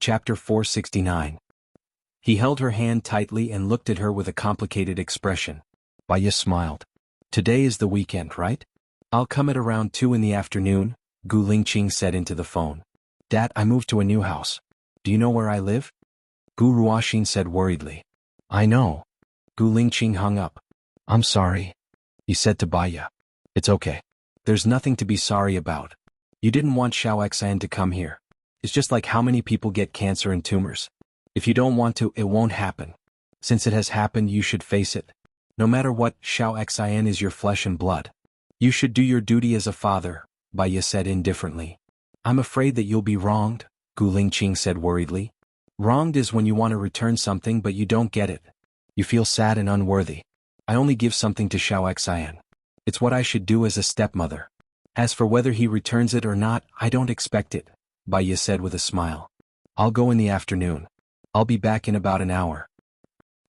Chapter 469. He held her hand tightly and looked at her with a complicated expression. Baya smiled. Today is the weekend, right? I'll come at around 2 in the afternoon, Gu Lingqing said into the phone. Dad, I moved to a new house. Do you know where I live? Gu Ruoxin said worriedly. I know. Gu Lingqing hung up. I'm sorry, he said to Baya. It's okay. There's nothing to be sorry about. You didn't want xianxia to come here. It's just like how many people get cancer and tumors. If you don't want to, it won't happen. Since it has happened, you should face it. No matter what, xianxia is your flesh and blood. You should do your duty as a father, Baya said indifferently. I'm afraid that you'll be wronged, Gu Lingqing said worriedly. Wronged is when you want to return something but you don't get it. You feel sad and unworthy. I only give something to xianxia. It's what I should do as a stepmother. As for whether he returns it or not, I don't expect it, Baya said with a smile. I'll go in the afternoon. I'll be back in about an hour.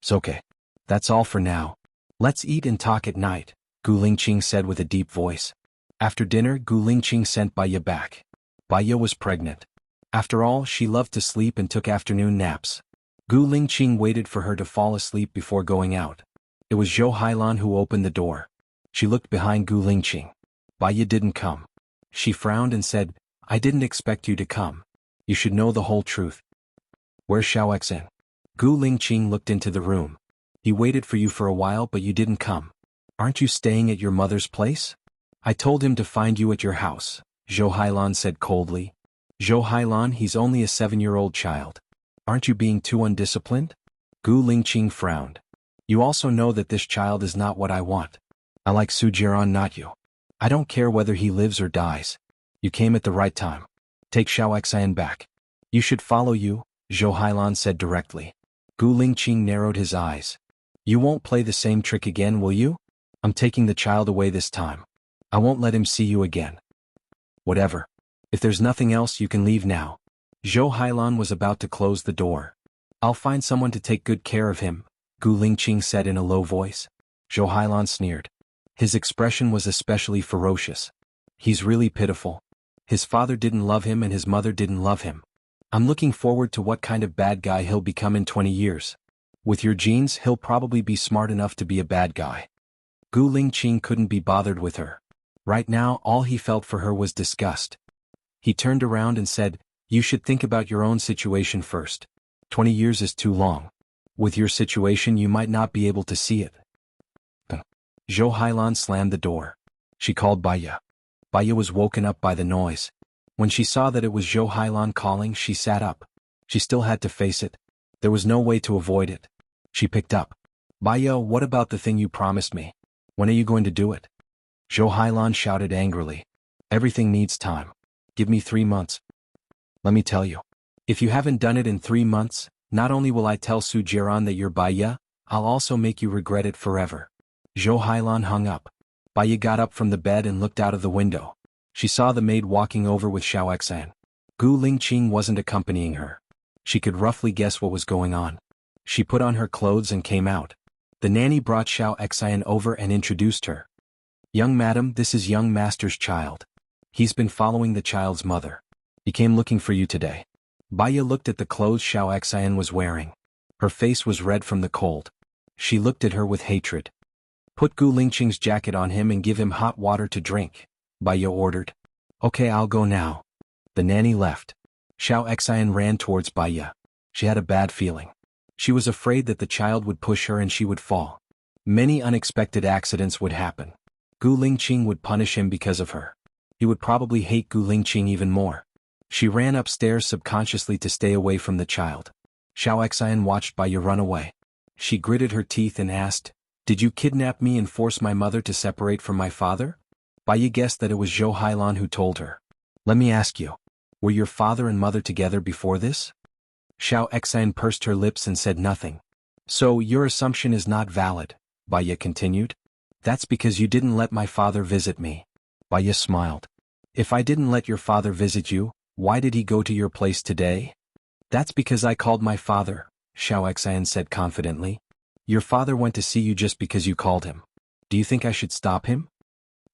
It's okay. That's all for now. Let's eat and talk at night, Gu Lingqing said with a deep voice. After dinner, Gu Lingqing sent Baya back. Baya was pregnant. After all, she loved to sleep and took afternoon naps. Gu Lingqing waited for her to fall asleep before going out. It was xuanhuan who opened the door. She looked behind Gu Lingqing. Baya didn't come. She frowned and said, I didn't expect you to come. You should know the whole truth. Where's xianxia? Gu Lingqing looked into the room. He waited for you for a while but you didn't come. Aren't you staying at your mother's place? I told him to find you at your house, xuanhuan said coldly. xuanhuan, he's only a 7-year-old child. Aren't you being too undisciplined? Gu Lingqing frowned. You also know that this child is not what I want. I like xuanhuan, not you. I don't care whether he lives or dies. You came at the right time. Take xianxia back. You should follow you, xuanhuan said directly. Gu Lingqing narrowed his eyes. You won't play the same trick again, will you? I'm taking the child away this time. I won't let him see you again. Whatever. If there's nothing else, you can leave now. xuanhuan was about to close the door. I'll find someone to take good care of him, Gu Lingqing said in a low voice. xuanhuan sneered. His expression was especially ferocious. He's really pitiful. His father didn't love him and his mother didn't love him. I'm looking forward to what kind of bad guy he'll become in 20 years. With your genes, he'll probably be smart enough to be a bad guy. Gu Lingqing couldn't be bothered with her. Right now, all he felt for her was disgust. He turned around and said, You should think about your own situation first. 20 years is too long. With your situation, you might not be able to see it. xuanhuan slammed the door. She called Baya. Baya was woken up by the noise. When she saw that it was xuanhuan calling, she sat up. She still had to face it. There was no way to avoid it. She picked up. Baya, what about the thing you promised me? When are you going to do it? xuanhuan shouted angrily. Everything needs time. Give me 3 months. Let me tell you. If you haven't done it in 3 months, not only will I tell Sujiran that you're Baya, I'll also make you regret it forever. xuanhuan hung up. Baya got up from the bed and looked out of the window. She saw the maid walking over with xianxia. Gu Lingqing wasn't accompanying her. She could roughly guess what was going on. She put on her clothes and came out. The nanny brought xianxia over and introduced her. Young madam, this is young master's child. He's been following the child's mother. He came looking for you today. Baya looked at the clothes xianxia was wearing. Her face was red from the cold. She looked at her with hatred. Put Gu Lingqing's jacket on him and give him hot water to drink, Baya ordered. Okay, I'll go now. The nanny left. xianxia ran towards Baya. She had a bad feeling. She was afraid that the child would push her and she would fall. Many unexpected accidents would happen. Gu Lingqing would punish him because of her. He would probably hate Gu Lingqing even more. She ran upstairs subconsciously to stay away from the child. xianxia watched Baya run away. She gritted her teeth and asked, Did you kidnap me and force my mother to separate from my father? Baya guessed that it was xuanhuan who told her. Let me ask you, were your father and mother together before this? xianxia pursed her lips and said nothing. So your assumption is not valid, Baya continued. That's because you didn't let my father visit me. Baya smiled. If I didn't let your father visit you, why did he go to your place today? That's because I called my father, xianxia said confidently. Your father went to see you just because you called him. Do you think I should stop him?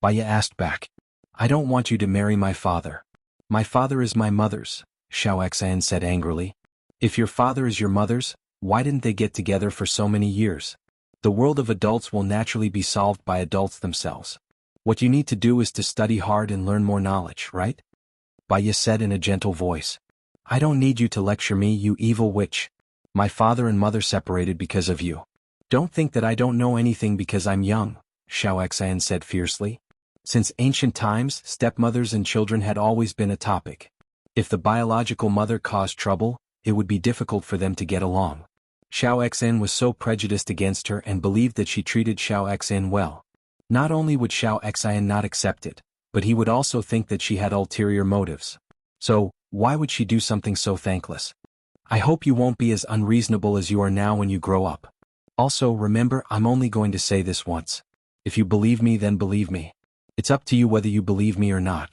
Baya asked back. I don't want you to marry my father. My father is my mother's, xianxia said angrily. If your father is your mother's, why didn't they get together for so many years? The world of adults will naturally be solved by adults themselves. What you need to do is to study hard and learn more knowledge, right? Baya said in a gentle voice. I don't need you to lecture me, you evil witch. My father and mother separated because of you. Don't think that I don't know anything because I'm young, Xianxia said fiercely. Since ancient times, stepmothers and children had always been a topic. If the biological mother caused trouble, it would be difficult for them to get along. Xianxia was so prejudiced against her and believed that she treated Xianxia well. Not only would Xianxia not accept it, but he would also think that she had ulterior motives. So, why would she do something so thankless? I hope you won't be as unreasonable as you are now when you grow up. Also, remember, I'm only going to say this once. If you believe me, then believe me. It's up to you whether you believe me or not.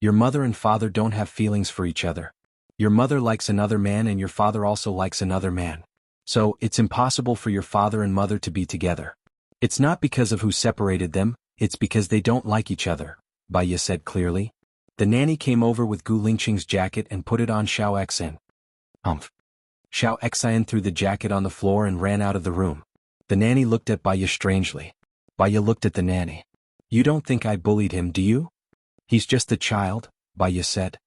Your mother and father don't have feelings for each other. Your mother likes another man and your father also likes another man. So, it's impossible for your father and mother to be together. It's not because of who separated them, it's because they don't like each other, Baya said clearly. The nanny came over with Gu Lingqing's jacket and put it on Xianxia. Xianxia threw the jacket on the floor and ran out of the room. The nanny looked at Baya strangely. Baya looked at the nanny. You don't think I bullied him, do you? He's just a child, Baya said.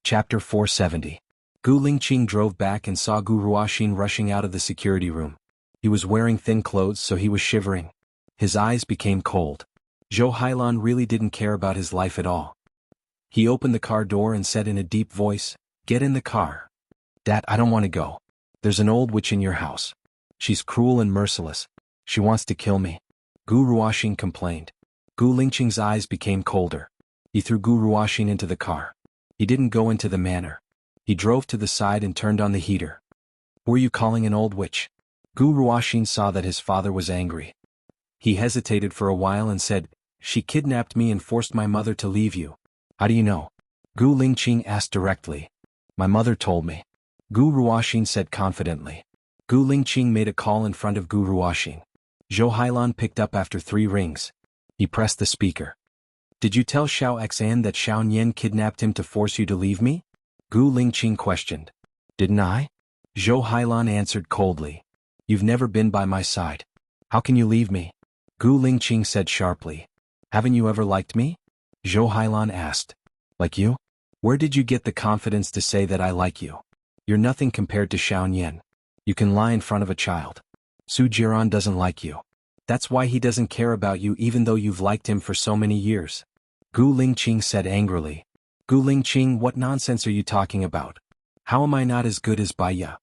Chapter 470. Gu Lingqing drove back and saw Gu Ruoxin rushing out of the security room. He was wearing thin clothes, so he was shivering. His eyes became cold. Xuanhuan really didn't care about his life at all. He opened the car door and said in a deep voice, Get in the car. Dad, I don't want to go. There's an old witch in your house. She's cruel and merciless. She wants to kill me. Gu Ruoxin complained. Gu Lingqing's eyes became colder. He threw Gu Ruoxin into the car. He didn't go into the manor. He drove to the side and turned on the heater. Who are you calling an old witch? Gu Ruoxin saw that his father was angry. He hesitated for a while and said, She kidnapped me and forced my mother to leave you. How do you know? Gu Lingqing asked directly. My mother told me. Gu Ruoxin said confidently. Gu Lingqing made a call in front of Gu Ruoxin. Xuanhuan picked up after 3 rings. He pressed the speaker. Did you tell Xianxia that Xuanhuan kidnapped him to force you to leave me? Gu Lingqing questioned. Didn't I? Xuanhuan answered coldly. You've never been by my side. How can you leave me? Gu Lingqing said sharply. Haven't you ever liked me? Xuanhuan asked. Like you? Where did you get the confidence to say that I like you? You're nothing compared to Xuanhuan. You can lie in front of a child. Su Jiran doesn't like you. That's why he doesn't care about you even though you've liked him for so many years. Gu Lingqing said angrily. Gu Lingqing, what nonsense are you talking about? How am I not as good as Baya?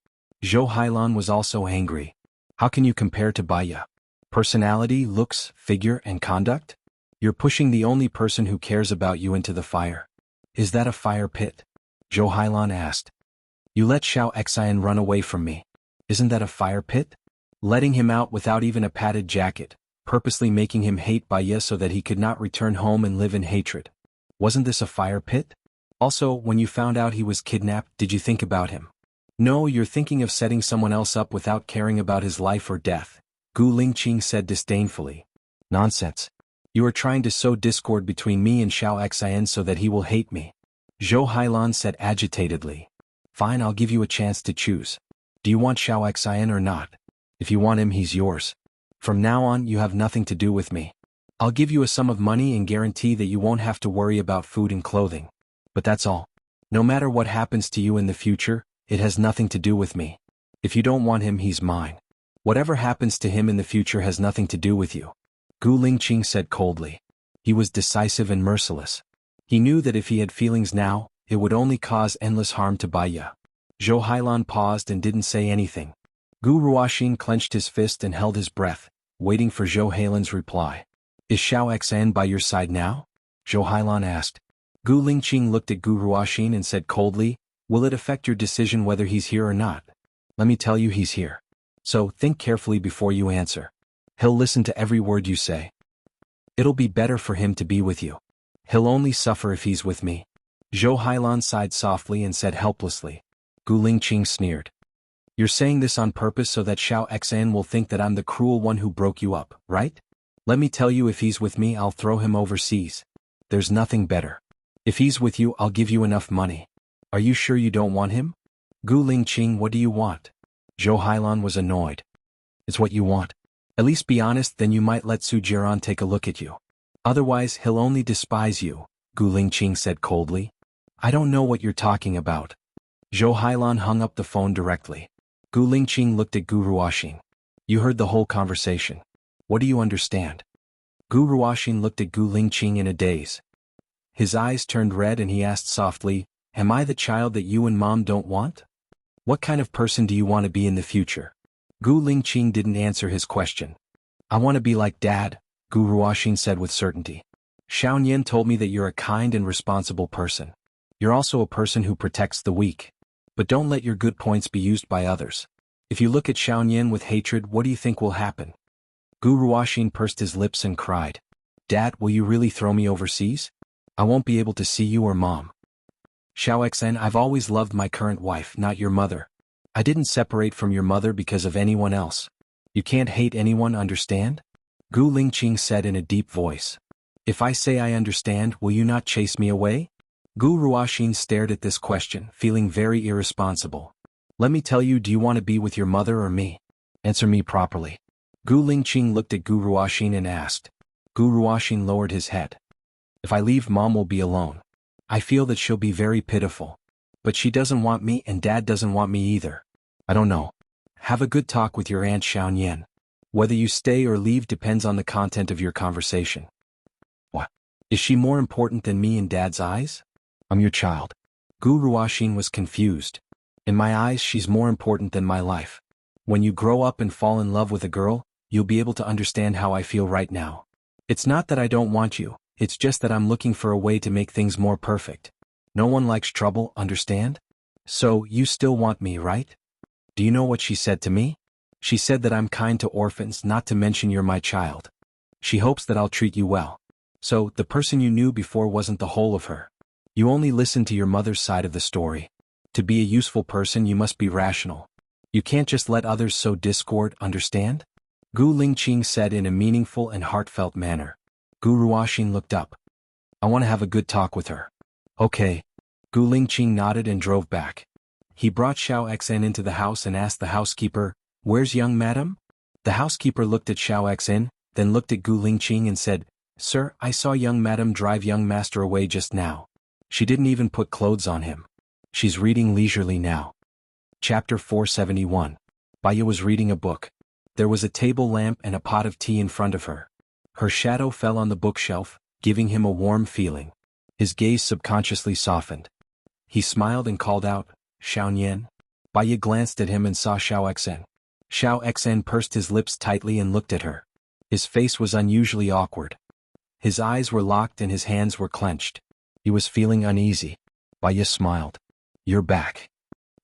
Xuanhuan was also angry. How can you compare to Baya? Personality, looks, figure, and conduct? You're pushing the only person who cares about you into the fire. Is that a fire pit? Xuanhuan asked. You let Xianxia run away from me. Isn't that a fire pit? Letting him out without even a padded jacket, purposely making him hate Baya so that he could not return home and live in hatred. Wasn't this a fire pit? Also, when you found out he was kidnapped, did you think about him? No, you're thinking of setting someone else up without caring about his life or death, Gu Lingqing said disdainfully. Nonsense. You are trying to sow discord between me and Xianxia so that he will hate me. Xuanhuan said agitatedly. Fine, I'll give you a chance to choose. Do you want Xianxia or not? If you want him, he's yours. From now on, you have nothing to do with me. I'll give you a sum of money and guarantee that you won't have to worry about food and clothing. But that's all. No matter what happens to you in the future, it has nothing to do with me. If you don't want him, he's mine. Whatever happens to him in the future has nothing to do with you. Gu Lingqing said coldly. He was decisive and merciless. He knew that if he had feelings now, it would only cause endless harm to Baya. Xuanhuan paused and didn't say anything. Gu Ruoxin clenched his fist and held his breath, waiting for Xuanhuan's reply. Is Xianxia by your side now? Xuanhuan asked. Gu Lingqing looked at Gu Ruoxin and said coldly, Will it affect your decision whether he's here or not? Let me tell you, he's here. So, think carefully before you answer. He'll listen to every word you say. It'll be better for him to be with you. He'll only suffer if he's with me. Xuanhuan sighed softly and said helplessly. Gu Lingqing sneered. You're saying this on purpose so that Xianxia will think that I'm the cruel one who broke you up, right? Let me tell you, if he's with me, I'll throw him overseas. There's nothing better. If he's with you, I'll give you enough money. Are you sure you don't want him? Gu Lingqing, what do you want? Zhou Hailan was annoyed. It's what you want. At least be honest, then you might let Su Jiran take a look at you. Otherwise he'll only despise you, Gu Lingqing said coldly. I don't know what you're talking about. Zhou Hailan hung up the phone directly. Gu Lingqing looked at Gu Ruoxin. You heard the whole conversation. What do you understand? Gu Ruoxin looked at Gu Lingqing in a daze. His eyes turned red and he asked softly, Am I the child that you and Mom don't want? What kind of person do you want to be in the future? Gu Lingqing didn't answer his question. I want to be like Dad, Gu Ruoxin said with certainty. Xuanhuan told me that you're a kind and responsible person. You're also a person who protects the weak. But don't let your good points be used by others. If you look at Xuanhuan with hatred, what do you think will happen? Gu Ruoxin pursed his lips and cried. Dad, will you really throw me overseas? I won't be able to see you or Mom. Xiaoxen, I've always loved my current wife, not your mother. I didn't separate from your mother because of anyone else. You can't hate anyone, understand? Gu Lingqing said in a deep voice. If I say I understand, will you not chase me away? Gu Ruoxin stared at this question, feeling very irresponsible. Let me tell you, do you want to be with your mother or me? Answer me properly. Gu Lingqing looked at Gu Ruoxin and asked. Gu Ruoxin lowered his head. If I leave, Mom will be alone. I feel that she'll be very pitiful. But she doesn't want me and Dad doesn't want me either. I don't know. Have a good talk with your Aunt Xuanhuan. Whether you stay or leave depends on the content of your conversation. What? Is she more important than me in Dad's eyes? I'm your child. Gu Ruoxin was confused. In my eyes, she's more important than my life. When you grow up and fall in love with a girl, you'll be able to understand how I feel right now. It's not that I don't want you, it's just that I'm looking for a way to make things more perfect. No one likes trouble, understand? So, you still want me, right? Do you know what she said to me? She said that I'm kind to orphans, not to mention you're my child. She hopes that I'll treat you well. So, the person you knew before wasn't the whole of her. You only listened to your mother's side of the story. To be a useful person, you must be rational. You can't just let others sow discord, understand? Gu Lingqing said in a meaningful and heartfelt manner. Gu Ruoxin looked up. I want to have a good talk with her. Okay. Gu Lingqing nodded and drove back. He brought Xiaoxen into the house and asked the housekeeper, Where's young madam? The housekeeper looked at Xiaoxen, then looked at Gu Lingqing and said, Sir, I saw young madam drive young master away just now. She didn't even put clothes on him. She's reading leisurely now. Chapter 471. Baya was reading a book. There was a table lamp and a pot of tea in front of her. Her shadow fell on the bookshelf, giving him a warm feeling. His gaze subconsciously softened. He smiled and called out, Xuanhuan. Baya glanced at him and saw Xiaoxen. Xiaoxen pursed his lips tightly and looked at her. His face was unusually awkward. His eyes were locked and his hands were clenched. He was feeling uneasy. Baya smiled. You're back.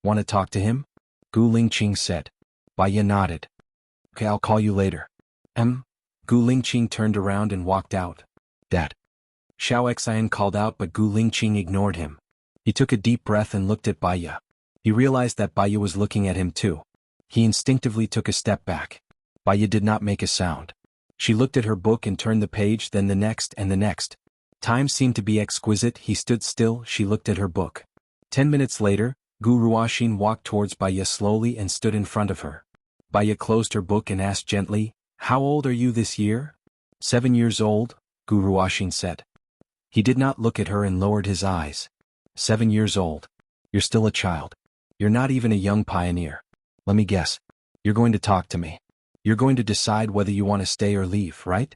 Want to talk to him? Gu Lingqing said. Baya nodded. Okay, I'll call you later. Gu Lingqing turned around and walked out. Dad. Xiaoxen called out, but Gu Lingqing ignored him. He took a deep breath and looked at Baya. He realized that Baya was looking at him too. He instinctively took a step back. Baya did not make a sound. She looked at her book and turned the page, then the next and the next. Time seemed to be exquisite. He stood still. She looked at her book. 10 minutes later, Gu Ruoxin walked towards Baya slowly and stood in front of her. Baya closed her book and asked gently, How old are you this year? 7 years old, Gu Ruoxin said. He did not look at her and lowered his eyes. 7 years old. You're still a child. You're not even a young pioneer. Let me guess. You're going to talk to me. You're going to decide whether you want to stay or leave, right?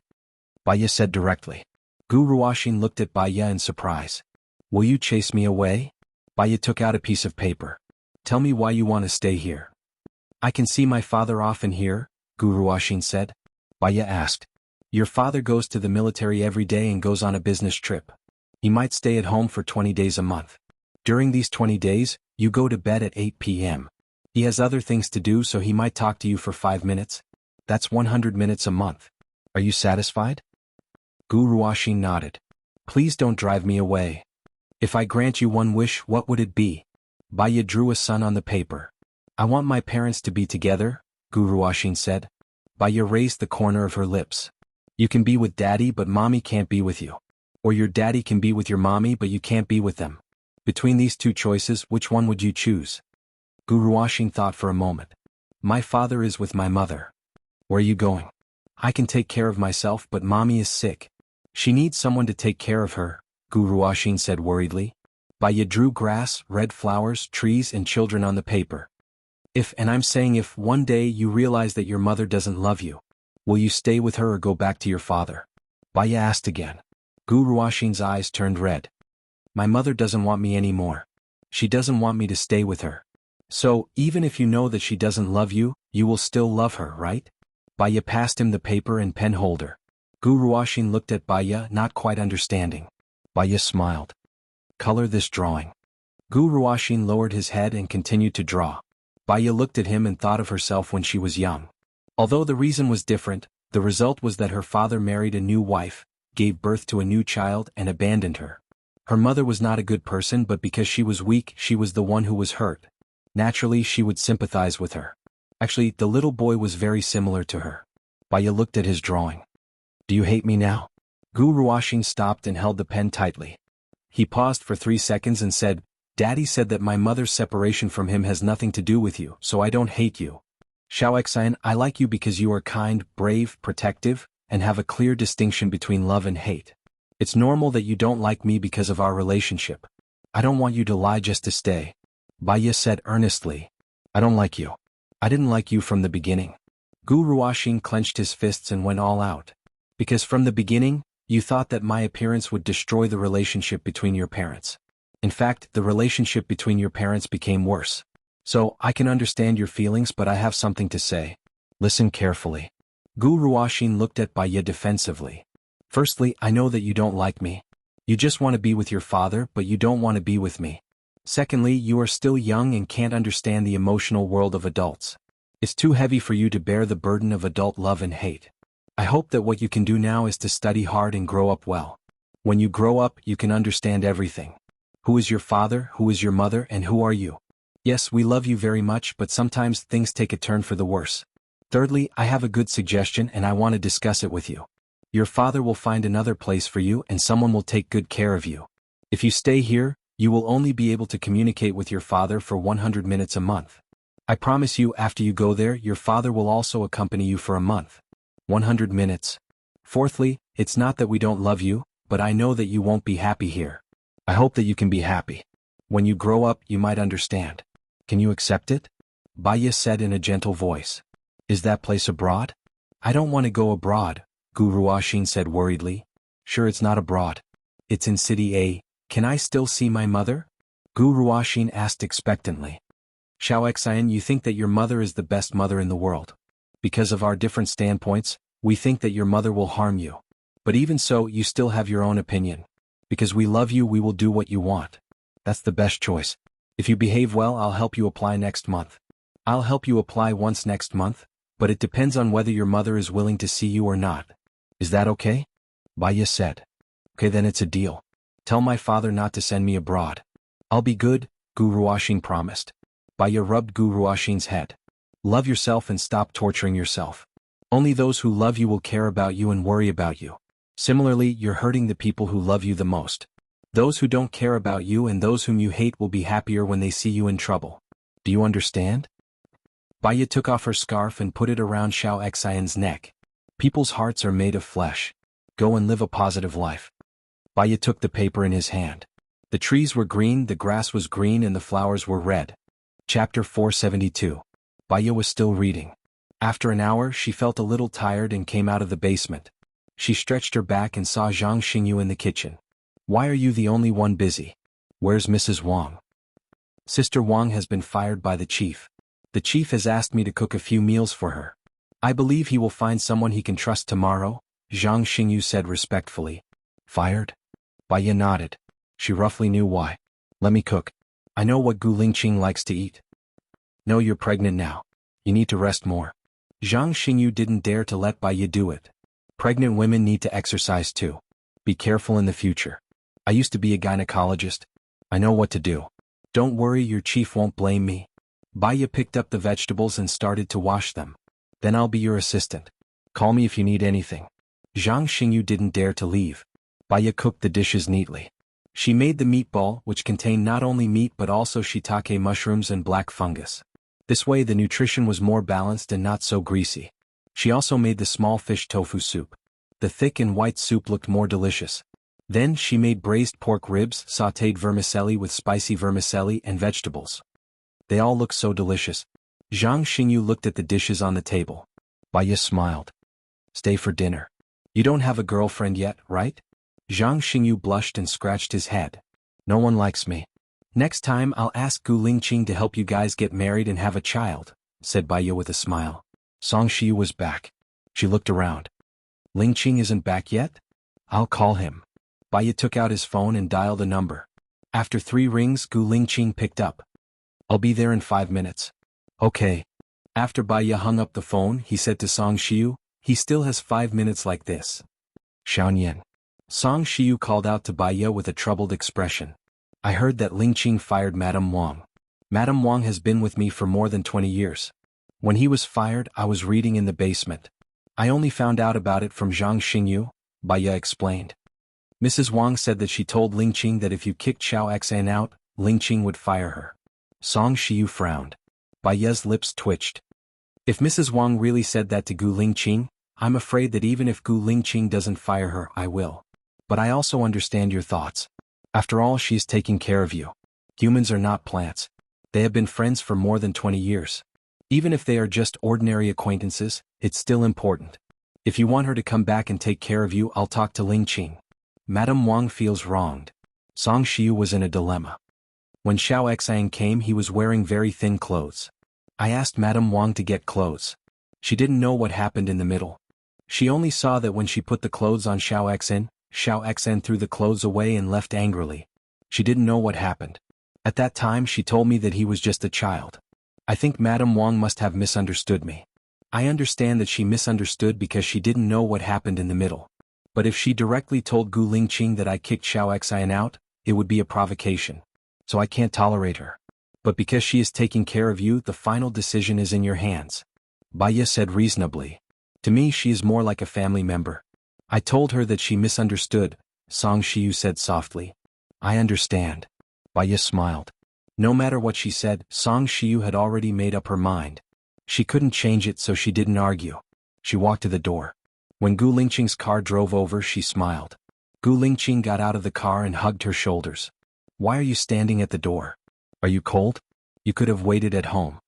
Baya said directly. Gu Ruoxin looked at Baya in surprise. Will you chase me away? Baya took out a piece of paper. Tell me why you want to stay here. I can see my father often here, Gu Ruoxin said. Baya asked. Your father goes to the military every day and goes on a business trip. He might stay at home for 20 days a month. During these 20 days, you go to bed at 8 p.m. He has other things to do, so he might talk to you for 5 minutes. That's 100 minutes a month. Are you satisfied? Gu Ruoxin nodded. Please don't drive me away. If I grant you one wish, what would it be? Baya drew a sun on the paper. I want my parents to be together, Gu Ruoxin said. Baya raised the corner of her lips. You can be with daddy, but mommy can't be with you. Or your daddy can be with your mommy, but you can't be with them. Between these two choices, which one would you choose? Gu Ruoxing thought for a moment. My father is with my mother. Where are you going? I can take care of myself, but mommy is sick. She needs someone to take care of her, Gu Ruoxing said worriedly. Baya drew grass, red flowers, trees and children on the paper. And I'm saying if one day you realize that your mother doesn't love you, will you stay with her or go back to your father? Baya asked again. Gu Ruoxing's eyes turned red. My mother doesn't want me anymore. She doesn't want me to stay with her. So, even if you know that she doesn't love you, you will still love her, right? Baya passed him the paper and pen holder. Gu Ruoxing looked at Baya, not quite understanding. Baya smiled. Color this drawing. Gu Ruoxing lowered his head and continued to draw. Baya looked at him and thought of herself when she was young. Although the reason was different, the result was that her father married a new wife, gave birth to a new child and abandoned her. Her mother was not a good person, but because she was weak, she was the one who was hurt. Naturally, she would sympathize with her. Actually, the little boy was very similar to her. Baya looked at his drawing. Do you hate me now? Gu Ruoxing stopped and held the pen tightly. He paused for 3 seconds and said, Daddy said that my mother's separation from him has nothing to do with you, so I don't hate you. Xianxia, I like you because you are kind, brave, protective, and have a clear distinction between love and hate. It's normal that you don't like me because of our relationship. I don't want you to lie just to stay. Baya said earnestly. I don't like you. I didn't like you from the beginning. Gu Ruoxing clenched his fists and went all out. Because from the beginning, you thought that my appearance would destroy the relationship between your parents. In fact, the relationship between your parents became worse. So, I can understand your feelings, but I have something to say. Listen carefully. Gu Ruoxing looked at Baya defensively. Firstly, I know that you don't like me. You just want to be with your father, but you don't want to be with me. Secondly, you are still young and can't understand the emotional world of adults. It's too heavy for you to bear the burden of adult love and hate. I hope that what you can do now is to study hard and grow up well. When you grow up, you can understand everything. Who is your father, who is your mother, and who are you? Yes, we love you very much, but sometimes things take a turn for the worse. Thirdly, I have a good suggestion and I want to discuss it with you. Your father will find another place for you and someone will take good care of you. If you stay here, you will only be able to communicate with your father for 100 minutes a month. I promise you, after you go there, your father will also accompany you for a month. 100 minutes. Fourthly, it's not that we don't love you, but I know that you won't be happy here. I hope that you can be happy. When you grow up, you might understand. Can you accept it? Baya said in a gentle voice. Is that place abroad? I don't want to go abroad, Gu Ruoxing said worriedly. Sure, it's not abroad. It's in City A. Can I still see my mother? Gu Ruoxing asked expectantly. Xianxia, you think that your mother is the best mother in the world. Because of our different standpoints, we think that your mother will harm you. But even so, you still have your own opinion. Because we love you, we will do what you want. That's the best choice. If you behave well, I'll help you apply next month. I'll help you apply once next month, but it depends on whether your mother is willing to see you or not. Is that okay? Baya said. Okay, then it's a deal. Tell my father not to send me abroad. I'll be good, Gu Ruoxing promised. Baya rubbed Gu Ruoxing's head. Love yourself and stop torturing yourself. Only those who love you will care about you and worry about you. Similarly, you're hurting the people who love you the most. Those who don't care about you and those whom you hate will be happier when they see you in trouble. Do you understand? Baya took off her scarf and put it around Xianxia's neck. People's hearts are made of flesh. Go and live a positive life. Baya took the paper in his hand. The trees were green, the grass was green, and the flowers were red. Chapter 472. Baya was still reading. After an hour, she felt a little tired and came out of the basement. She stretched her back and saw Zhang Xingyu in the kitchen. Why are you the only one busy? Where's Mrs. Wang? Sister Wang has been fired by the chief. The chief has asked me to cook a few meals for her. I believe he will find someone he can trust tomorrow, Zhang Xingyu said respectfully. Fired? Baya nodded. She roughly knew why. Let me cook. I know what Gu Lingqing likes to eat. No, you're pregnant now. You need to rest more. Zhang Xingyu didn't dare to let Baya do it. Pregnant women need to exercise too. Be careful in the future. I used to be a gynecologist. I know what to do. Don't worry, your chief won't blame me. Baya picked up the vegetables and started to wash them. Then I'll be your assistant. Call me if you need anything. Zhang Xingyu didn't dare to leave. Baya cooked the dishes neatly. She made the meatball, which contained not only meat but also shiitake mushrooms and black fungus. This way the nutrition was more balanced and not so greasy. She also made the small fish tofu soup. The thick and white soup looked more delicious. Then she made braised pork ribs, sautéed vermicelli with spicy vermicelli and vegetables. They all looked so delicious. Zhang Xingyu looked at the dishes on the table. Baiya smiled. Stay for dinner. You don't have a girlfriend yet, right? Zhang Xingyu blushed and scratched his head. No one likes me. Next time I'll ask Gu Lingqing to help you guys get married and have a child, said Baiya with a smile. Song Shiyu was back. She looked around. Lingqing isn't back yet? I'll call him. Baiya took out his phone and dialed a number. After 3 rings, Gu Lingqing picked up. I'll be there in 5 minutes. Okay. After Baiya hung up the phone, he said to Song Shiyu, he still has 5 minutes like this. Xuanhuan. Song Shiyu called out to Baiya with a troubled expression. I heard that Lingqing fired Madame Wang. Madame Wang has been with me for more than 20 years. When he was fired, I was reading in the basement. I only found out about it from Zhang Xingyu, Baiya explained. Mrs. Wang said that she told Lingqing that if you kicked Xianxia out, Lingqing would fire her. Song Shiyu frowned. Baiya's lips twitched. If Mrs. Wang really said that to Gu Lingqing, I'm afraid that even if Gu Lingqing doesn't fire her, I will. But I also understand your thoughts. After all, she's taking care of you. Humans are not plants. They have been friends for more than 20 years. Even if they are just ordinary acquaintances, it's still important. If you want her to come back and take care of you, I'll talk to Lingqing. Madame Wang feels wronged. Song Shiyu was in a dilemma. When Xiaoxang came, he was wearing very thin clothes. I asked Madame Wang to get clothes. She didn't know what happened in the middle. She only saw that when she put the clothes on Xiaoxang threw the clothes away and left angrily. She didn't know what happened. At that time she told me that he was just a child. I think Madame Wang must have misunderstood me. I understand that she misunderstood because she didn't know what happened in the middle. But if she directly told Gu Lingqing that I kicked Xiaoxang out, it would be a provocation. So I can't tolerate her. But because she is taking care of you, the final decision is in your hands. Baiya said reasonably. To me she is more like a family member. I told her that she misunderstood, Song Shiyu said softly. I understand. Baiya smiled. No matter what she said, Song Shiyu had already made up her mind. She couldn't change it, so she didn't argue. She walked to the door. When Gu Lingqing's car drove over, she smiled. Gu Lingqing got out of the car and hugged her shoulders. Why are you standing at the door? Are you cold? You could have waited at home.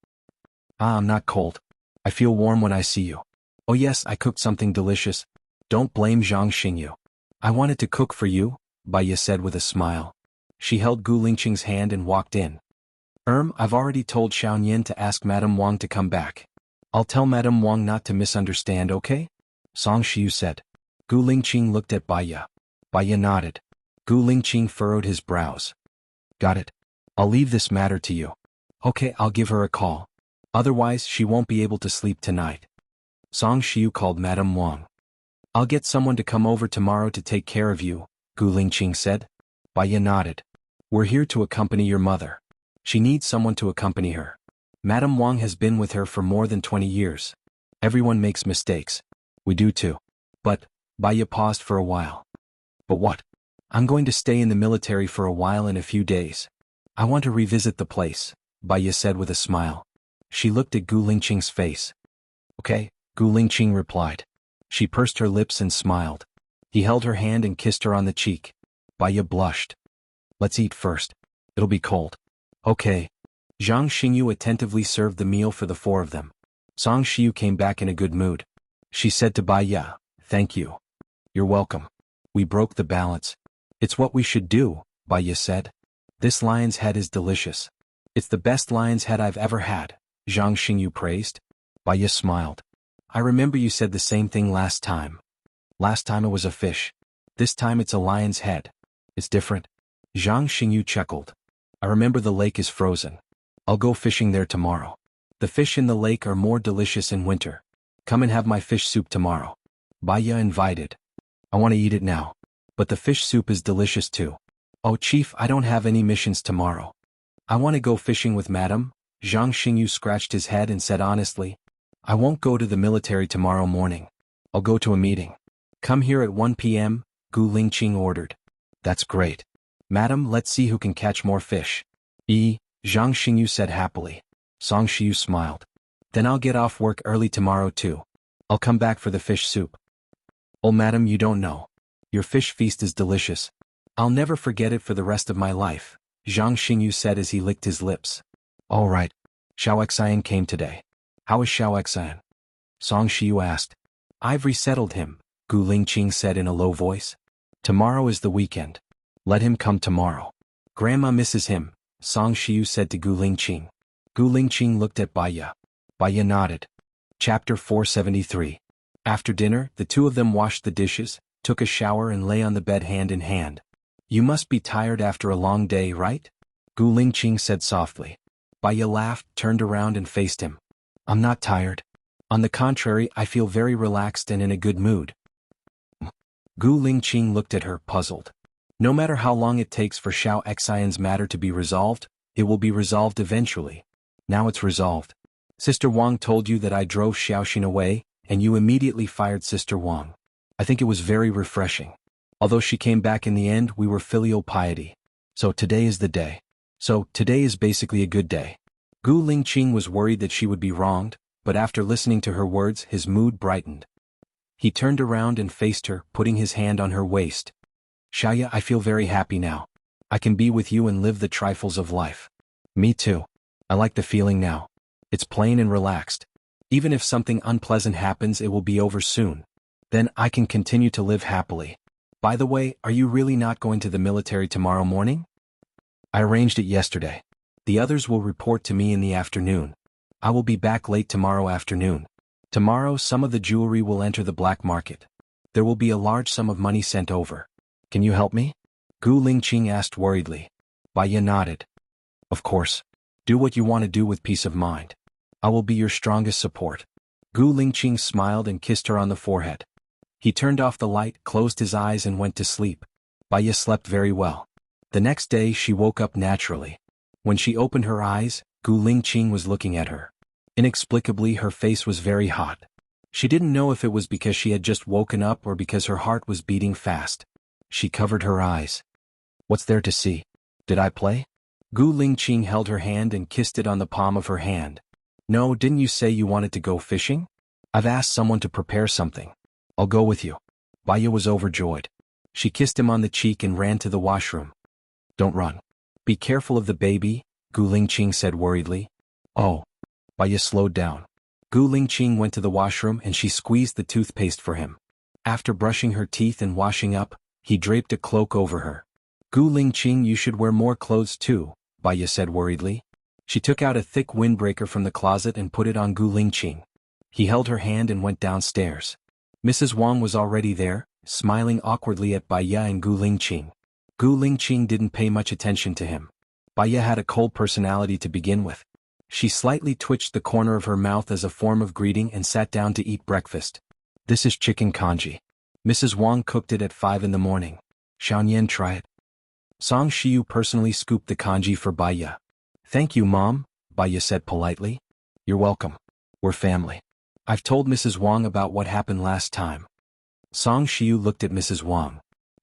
I'm not cold. I feel warm when I see you. Oh yes, I cooked something delicious. Don't blame Zhang Xingyu. I wanted to cook for you, Baiya said with a smile. She held Gu Lingqing's hand and walked in. I've already told Xuanhuan to ask Madame Wang to come back. I'll tell Madame Wang not to misunderstand, okay? Song Shiyu said. Gu Lingqing looked at Baiya. Baiya nodded. Gu Lingqing furrowed his brows. Got it. I'll leave this matter to you. Okay, I'll give her a call. Otherwise, she won't be able to sleep tonight. Song Shiyu called Madame Wang. I'll get someone to come over tomorrow to take care of you, Gu Lingqing said. Baiya nodded. We're here to accompany your mother. She needs someone to accompany her. Madame Wang has been with her for more than 20 years. Everyone makes mistakes. We do too. But, Baiya paused for a while. But what? I'm going to stay in the military for a while in a few days. I want to revisit the place, Baiya said with a smile. She looked at Gu Lingqing's face. Okay, Gu Lingqing replied. She pursed her lips and smiled. He held her hand and kissed her on the cheek. Baiya blushed. Let's eat first. It'll be cold. Okay. Zhang Xingyu attentively served the meal for the 4 of them. Song Shiyu came back in a good mood. She said to Baiya, thank you. You're welcome. We broke the balance. It's what we should do, Baiya said. This lion's head is delicious. It's the best lion's head I've ever had, Zhang Xingyu praised. Baiya smiled. I remember you said the same thing last time. Last time it was a fish. This time it's a lion's head. It's different. Zhang Xingyu chuckled. I remember the lake is frozen. I'll go fishing there tomorrow. The fish in the lake are more delicious in winter. Come and have my fish soup tomorrow. Baiya invited. I want to eat it now. But the fish soup is delicious too. Oh chief, I don't have any missions tomorrow. I want to go fishing with Madam. Zhang Xingyu scratched his head and said honestly. I won't go to the military tomorrow morning. I'll go to a meeting. Come here at 1 p.m., Gu Lingqing ordered. That's great. Madam, let's see who can catch more fish. Zhang Xingyu said happily. Song Shiyu smiled. Then I'll get off work early tomorrow too. I'll come back for the fish soup. Oh madam, you don't know. Your fish feast is delicious. I'll never forget it for the rest of my life, Zhang Xingyu said as he licked his lips. All right. Xiaoxian came today. How is Xiaoxian? Song Shiyu asked. I've resettled him, Gu Lingqing said in a low voice. Tomorrow is the weekend. Let him come tomorrow. Grandma misses him, Song Shiyu said to Gu Lingqing. Gu Lingqing looked at Baiya. Baiya nodded. Chapter 473. After dinner, the two of them washed the dishes, took a shower and lay on the bed hand in hand. You must be tired after a long day, right? Gu Lingqing said softly. Baiya laughed, turned around and faced him. I'm not tired. On the contrary, I feel very relaxed and in a good mood. Gu Lingqing looked at her, puzzled. No matter how long it takes for Xiaoxian's matter to be resolved, it will be resolved eventually. Now it's resolved. Sister Wang told you that I drove Xiaoxin away, and you immediately fired Sister Wang. I think it was very refreshing. Although she came back in the end, we were filial piety. So today is the day. So today is basically a good day. Gu Lingqing was worried that she would be wronged, but after listening to her words, his mood brightened. He turned around and faced her, putting his hand on her waist. Xiaoya, I feel very happy now. I can be with you and live the trifles of life. Me too. I like the feeling now. It's plain and relaxed. Even if something unpleasant happens, it will be over soon. Then I can continue to live happily. By the way, are you really not going to the military tomorrow morning? I arranged it yesterday. The others will report to me in the afternoon. I will be back late tomorrow afternoon. Tomorrow some of the jewelry will enter the black market. There will be a large sum of money sent over. Can you help me? Gu Lingqing asked worriedly. Baiya nodded. Of course. Do what you want to do with peace of mind. I will be your strongest support. Gu Lingqing smiled and kissed her on the forehead. He turned off the light, closed his eyes and went to sleep. Baiya slept very well. The next day she woke up naturally. When she opened her eyes, Gu Lingqing was looking at her. Inexplicably her face was very hot. She didn't know if it was because she had just woken up or because her heart was beating fast. She covered her eyes. What's there to see? Did I play? Gu Lingqing held her hand and kissed it on the palm of her hand. No, didn't you say you wanted to go fishing? I've asked someone to prepare something. I'll go with you. Baiya was overjoyed. She kissed him on the cheek and ran to the washroom. Don't run. Be careful of the baby, Gu Lingqing said worriedly. Oh. Baiya slowed down. Gu Lingqing went to the washroom and she squeezed the toothpaste for him. After brushing her teeth and washing up, he draped a cloak over her. Gu Lingqing, you should wear more clothes too, Baiya said worriedly. She took out a thick windbreaker from the closet and put it on Gu Lingqing. He held her hand and went downstairs. Mrs. Wang was already there, smiling awkwardly at Baiya and Gu Lingqing. Gu Lingqing didn't pay much attention to him. Baiya had a cold personality to begin with. She slightly twitched the corner of her mouth as a form of greeting and sat down to eat breakfast. This is chicken congee. Mrs. Wang cooked it at 5 in the morning. Xuanhuan, try it. Song Shiyu personally scooped the congee for Baiya. Thank you, Mom, Baiya said politely. You're welcome. We're family. I've told Mrs. Wang about what happened last time. Song Shiyu looked at Mrs. Wang.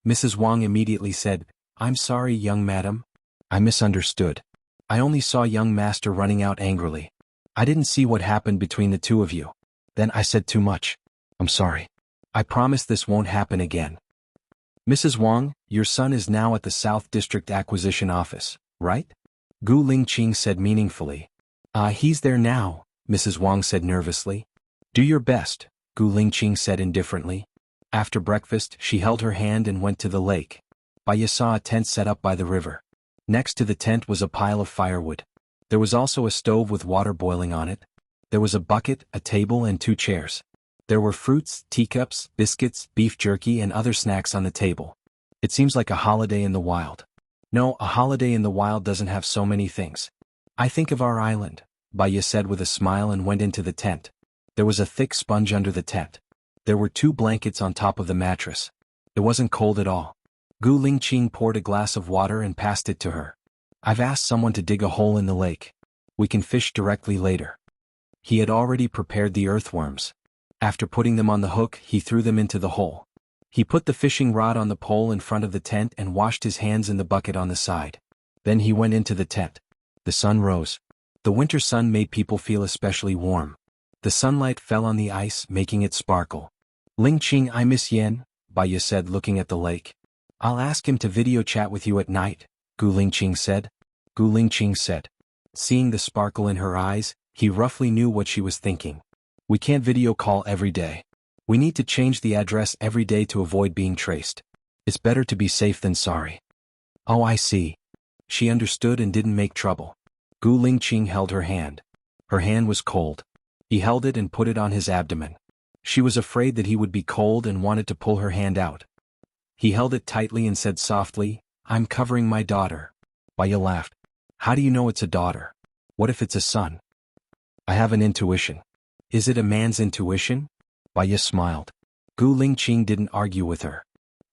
Mrs. Wang immediately said, I'm sorry, young madam. I misunderstood. I only saw young master running out angrily. I didn't see what happened between the two of you. Then I said too much. I'm sorry. I promise this won't happen again. Mrs. Wang, your son is now at the South District Acquisition Office, right? Gu Lingqing said meaningfully. He's there now, Mrs. Wang said nervously. Do your best, Gu Lingqing said indifferently. After breakfast, she held her hand and went to the lake. Baiya saw a tent set up by the river. Next to the tent was a pile of firewood. There was also a stove with water boiling on it. There was a bucket, a table and 2 chairs. There were fruits, teacups, biscuits, beef jerky and other snacks on the table. It seems like a holiday in the wild. No, a holiday in the wild doesn't have so many things. I think of our island, Baiya said with a smile and went into the tent. There was a thick sponge under the tent. There were 2 blankets on top of the mattress. It wasn't cold at all. Gu Lingqing poured a glass of water and passed it to her. I've asked someone to dig a hole in the lake. We can fish directly later. He had already prepared the earthworms. After putting them on the hook, he threw them into the hole. He put the fishing rod on the pole in front of the tent and washed his hands in the bucket on the side. Then he went into the tent. The sun rose. The winter sun made people feel especially warm. The sunlight fell on the ice, making it sparkle. Ling Qing, I miss Yen, Baya said, looking at the lake. I'll ask him to video chat with you at night, Gu Lingqing said. Gu Lingqing said. Seeing the sparkle in her eyes, he roughly knew what she was thinking. We can't video call every day. We need to change the address every day to avoid being traced. It's better to be safe than sorry. Oh, I see. She understood and didn't make trouble. Gu Lingqing held her hand. Her hand was cold. He held it and put it on his abdomen. She was afraid that he would be cold and wanted to pull her hand out. He held it tightly and said softly, I'm covering my daughter. Baya laughed. How do you know it's a daughter? What if it's a son? I have an intuition. Is it a man's intuition? Baya smiled. Gu Lingqing didn't argue with her.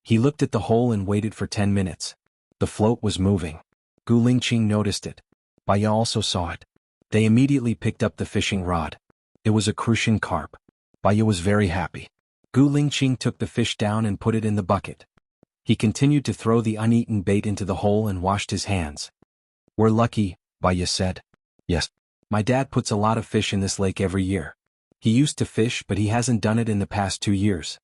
He looked at the hole and waited for 10 minutes. The float was moving. Gu Lingqing noticed it. Baya also saw it. They immediately picked up the fishing rod. It was a crucian carp. Baya was very happy. Gu Lingqing took the fish down and put it in the bucket. He continued to throw the uneaten bait into the hole and washed his hands. We're lucky, Baya said. Yes. My dad puts a lot of fish in this lake every year. He used to fish, but he hasn't done it in the past 2 years.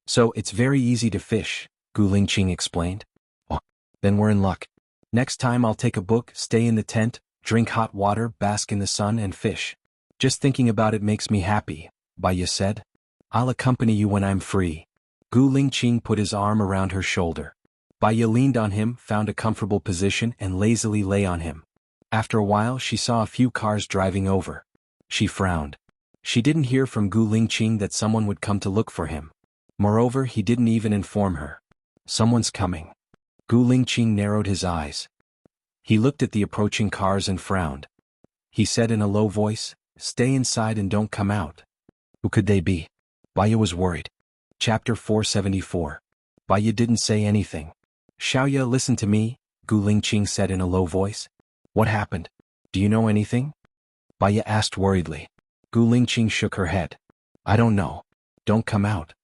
So it's very easy to fish, Gu Lingqing explained. Oh, then we're in luck. Next time I'll take a book, stay in the tent, drink hot water, bask in the sun and fish. Just thinking about it makes me happy, Baya said. I'll accompany you when I'm free. Gu Lingqing put his arm around her shoulder. Baya leaned on him, found a comfortable position and lazily lay on him. After a while she saw a few cars driving over. She frowned. She didn't hear from Gu Lingqing that someone would come to look for him. Moreover, he didn't even inform her. Someone's coming. Gu Lingqing narrowed his eyes. He looked at the approaching cars and frowned. He said in a low voice, Stay inside and don't come out. Who could they be? Baya was worried. Chapter 474. Baya didn't say anything. Xiaoya, listen to me, Gu Lingqing said in a low voice. What happened? Do you know anything? Baya asked worriedly. Gu Lingqing shook her head. I don't know. Don't come out.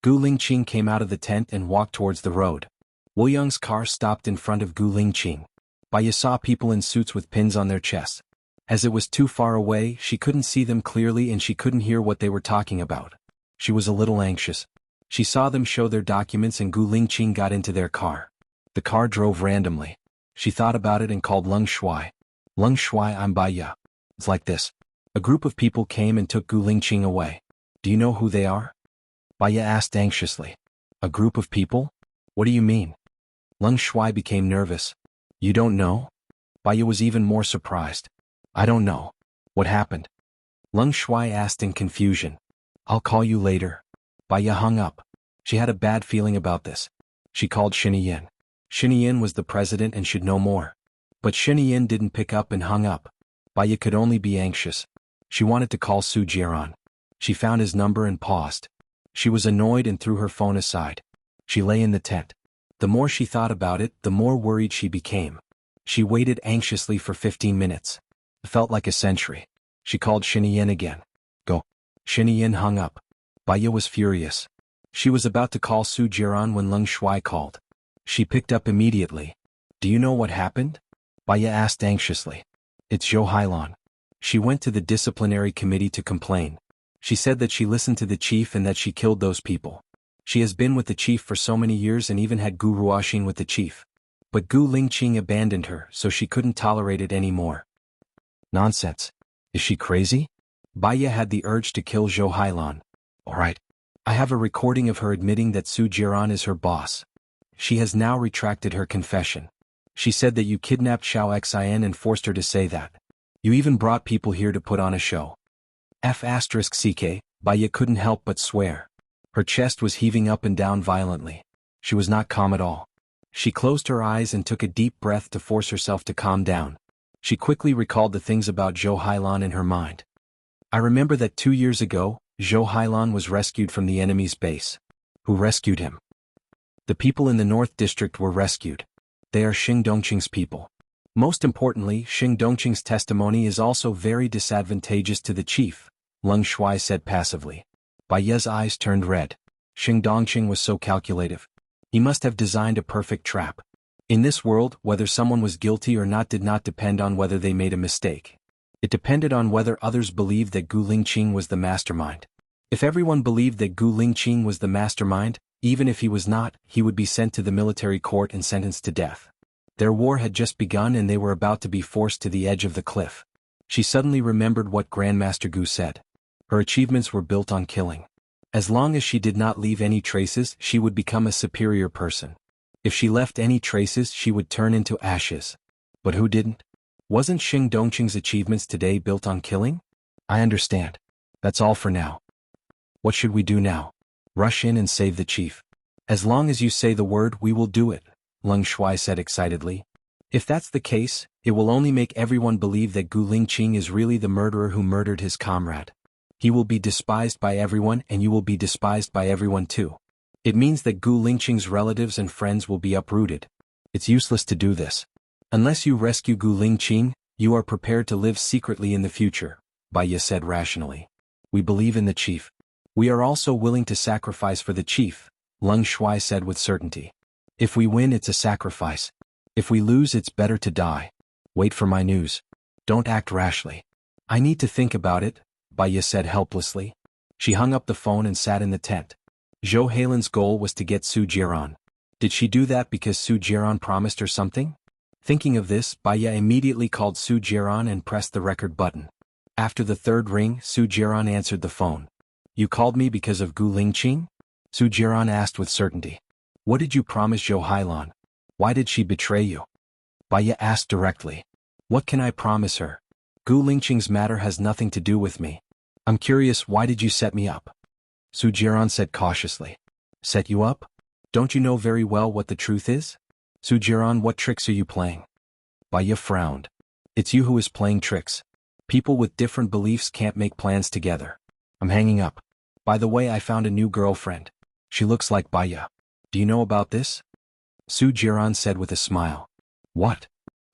Gu Lingqing came out of the tent and walked towards the road. Wu Yang's car stopped in front of Gu Lingqing. Baya saw people in suits with pins on their chests. As it was too far away, she couldn't see them clearly and she couldn't hear what they were talking about. She was a little anxious. She saw them show their documents and Gu Lingqing got into their car. The car drove randomly. She thought about it and called Leng Shuai. Leng Shuai, I'm Baya. It's like this. A group of people came and took Gu Lingqing away. Do you know who they are? Baya asked anxiously. A group of people? What do you mean? Leng Shuai became nervous. You don't know? Baya was even more surprised. I don't know. What happened? Leng Shuai asked in confusion. I'll call you later. Baya hung up. She had a bad feeling about this. She called Xianxia. Xianxia was the president and should know more. But Xianxia didn't pick up and hung up. Baya could only be anxious. She wanted to call Su Jiran. She found his number and paused. She was annoyed and threw her phone aside. She lay in the tent. The more she thought about it, the more worried she became. She waited anxiously for 15 minutes. It felt like a century. She called Xianxia again. Go. Xianxia hung up. Baya was furious. She was about to call Su Jiran when Leng Shuai called. She picked up immediately. Do you know what happened? Baya asked anxiously. It's Zhou Hailan. She went to the disciplinary committee to complain. She said that she listened to the chief and that she killed those people. She has been with the chief for so many years and even had Gu Ruoxin with the chief. But Gu Lingqing abandoned her, so she couldn't tolerate it anymore. Nonsense. Is she crazy? Baya had the urge to kill Zhou Hailan. Alright. I have a recording of her admitting that Su Jiran is her boss. She has now retracted her confession. She said that you kidnapped xianxia and forced her to say that. You even brought people here to put on a show. F***ck, Baya couldn't help but swear. Her chest was heaving up and down violently. She was not calm at all. She closed her eyes and took a deep breath to force herself to calm down. She quickly recalled the things about Zhou Hailan in her mind. I remember that 2 years ago, Zhou Hailan was rescued from the enemy's base. Who rescued him? The people in the North District were rescued. They are Xing Dongqing's people. Most importantly, Xing Dongqing's testimony is also very disadvantageous to the chief, Leng Shuai said passively. Baya's eyes turned red. Dongqing was so calculative. He must have designed a perfect trap. In this world, whether someone was guilty or not did not depend on whether they made a mistake. It depended on whether others believed that Gu Lingqing was the mastermind. If everyone believed that Gu Lingqing was the mastermind, even if he was not, he would be sent to the military court and sentenced to death. Their war had just begun and they were about to be forced to the edge of the cliff. She suddenly remembered what Grandmaster Gu said. Her achievements were built on killing. As long as she did not leave any traces, she would become a superior person. If she left any traces, she would turn into ashes. But who didn't? Wasn't Dongqing's achievements today built on killing? I understand. That's all for now. What should we do now? Rush in and save the chief. As long as you say the word, we will do it, Leng Shuai said excitedly. If that's the case, it will only make everyone believe that Gu Lingqing is really the murderer who murdered his comrade. He will be despised by everyone and you will be despised by everyone too. It means that Gu Lingqing's relatives and friends will be uprooted. It's useless to do this. Unless you rescue Gu Lingqing, you are prepared to live secretly in the future, Baiya said rationally. We believe in the chief. We are also willing to sacrifice for the chief, Leng Shuai said with certainty. If we win, it's a sacrifice. If we lose, it's better to die. Wait for my news. Don't act rashly. I need to think about it, Baiya said helplessly. She hung up the phone and sat in the tent. Zhou Heilan's goal was to get Su Jiran. Did she do that because Su Jiran promised her something? Thinking of this, Baiya immediately called Su Jiran and pressed the record button. After the third ring, Su Jiran answered the phone. You called me because of Gu Lingqing? Su Jiran asked with certainty. What did you promise Zhou Heilan? Why did she betray you? Baiya asked directly. What can I promise her? Gu Lingqing's matter has nothing to do with me. I'm curious, why did you set me up? Su Jiran said cautiously. Set you up? Don't you know very well what the truth is? Su Jiran, what tricks are you playing? Baiya frowned. It's you who is playing tricks. People with different beliefs can't make plans together. I'm hanging up. By the way, I found a new girlfriend. She looks like Baiya. Do you know about this? Su Jiran said with a smile. What?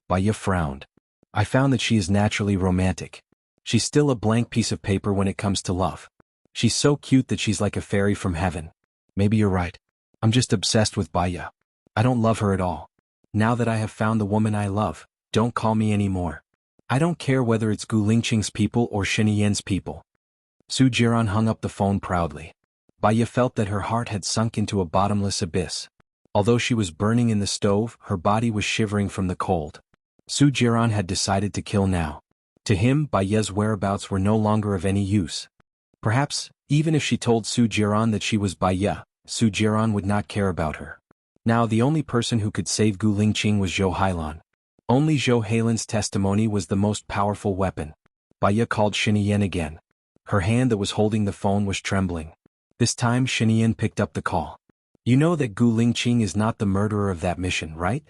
Baiya frowned. I found that she is naturally romantic. She's still a blank piece of paper when it comes to love. She's so cute that she's like a fairy from heaven. Maybe you're right. I'm just obsessed with Baiya. I don't love her at all. Now that I have found the woman I love, don't call me anymore. I don't care whether it's Gu Lingqing's people or Xianxia's people. Su Jiran hung up the phone proudly. Baiya felt that her heart had sunk into a bottomless abyss. Although she was burning in the stove, her body was shivering from the cold. Su Jiran had decided to kill now. To him, Baiya's whereabouts were no longer of any use. Perhaps, even if she told Su Jiran that she was Baiya, Su Jiran would not care about her. Now the only person who could save Gu Lingqing was Zhou Heilan. Only Zhou Heilan's testimony was the most powerful weapon. Baiya called Xianxia again. Her hand that was holding the phone was trembling. This time Xianxia picked up the call. You know that Gu Lingqing is not the murderer of that mission, right?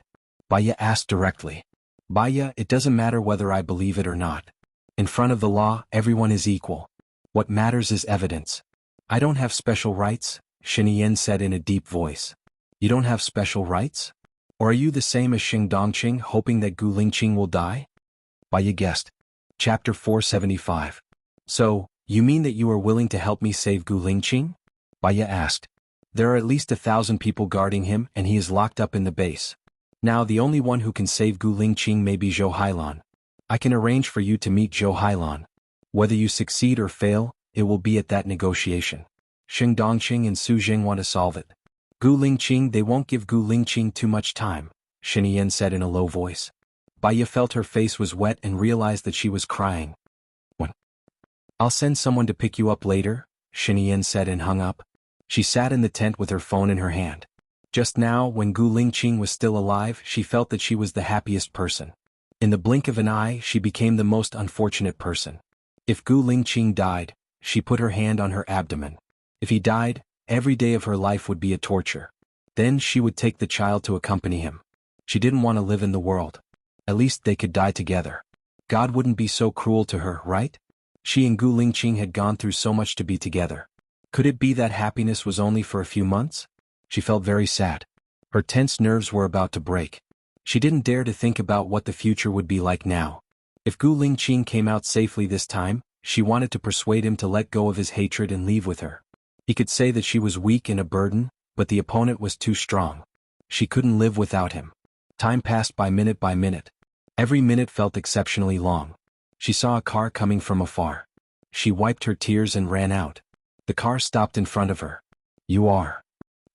Baiya asked directly. Baiya, it doesn't matter whether I believe it or not. In front of the law, everyone is equal. What matters is evidence. I don't have special rights, Xianxia said in a deep voice. You don't have special rights? Or are you the same as Dongqing, hoping that Gu Lingqing will die? Baiya guessed. Chapter 475. So, you mean that you are willing to help me save Gu Lingqing? Baiya asked. There are at least 1,000 people guarding him and he is locked up in the base. Now the only one who can save Gu Lingqing may be Zhou Heilan. I can arrange for you to meet Zhou Heilan. Whether you succeed or fail, it will be at that negotiation. Dongqing and Su Jing want to solve it. Gu Lingqing, they won't give Gu Lingqing too much time, Xianxia said in a low voice. Baiya felt her face was wet and realized that she was crying. When? I'll send someone to pick you up later, Xianxia said and hung up. She sat in the tent with her phone in her hand. Just now, when Gu Lingqing was still alive, she felt that she was the happiest person. In the blink of an eye, she became the most unfortunate person. If Gu Lingqing died, she put her hand on her abdomen. If he died, every day of her life would be a torture. Then she would take the child to accompany him. She didn't want to live in the world. At least they could die together. God wouldn't be so cruel to her, right? She and Gu Lingqing had gone through so much to be together. Could it be that happiness was only for a few months? She felt very sad. Her tense nerves were about to break. She didn't dare to think about what the future would be like now. If Gu Lingqing came out safely this time, she wanted to persuade him to let go of his hatred and leave with her. He could say that she was weak and a burden, but the opponent was too strong. She couldn't live without him. Time passed by minute by minute. Every minute felt exceptionally long. She saw a car coming from afar. She wiped her tears and ran out. The car stopped in front of her. "You are?"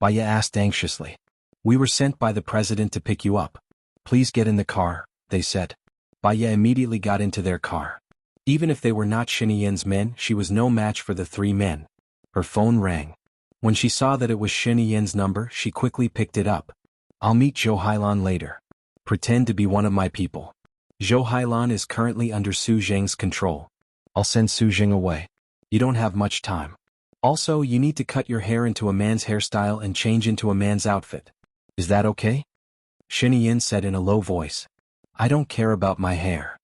Baya asked anxiously. "We were sent by the president to pick you up. Please get in the car," they said. Baya immediately got into their car. Even if they were not Xianxia's men, she was no match for the three men. Her phone rang. When she saw that it was Xianxia's number, she quickly picked it up. "I'll meet Xuanhuan later. Pretend to be one of my people. Xuanhuan is currently under Su Zheng's control. I'll send Su Zheng away. You don't have much time. Also, you need to cut your hair into a man's hairstyle and change into a man's outfit. Is that okay?" Xianxia said in a low voice. "I don't care about my hair.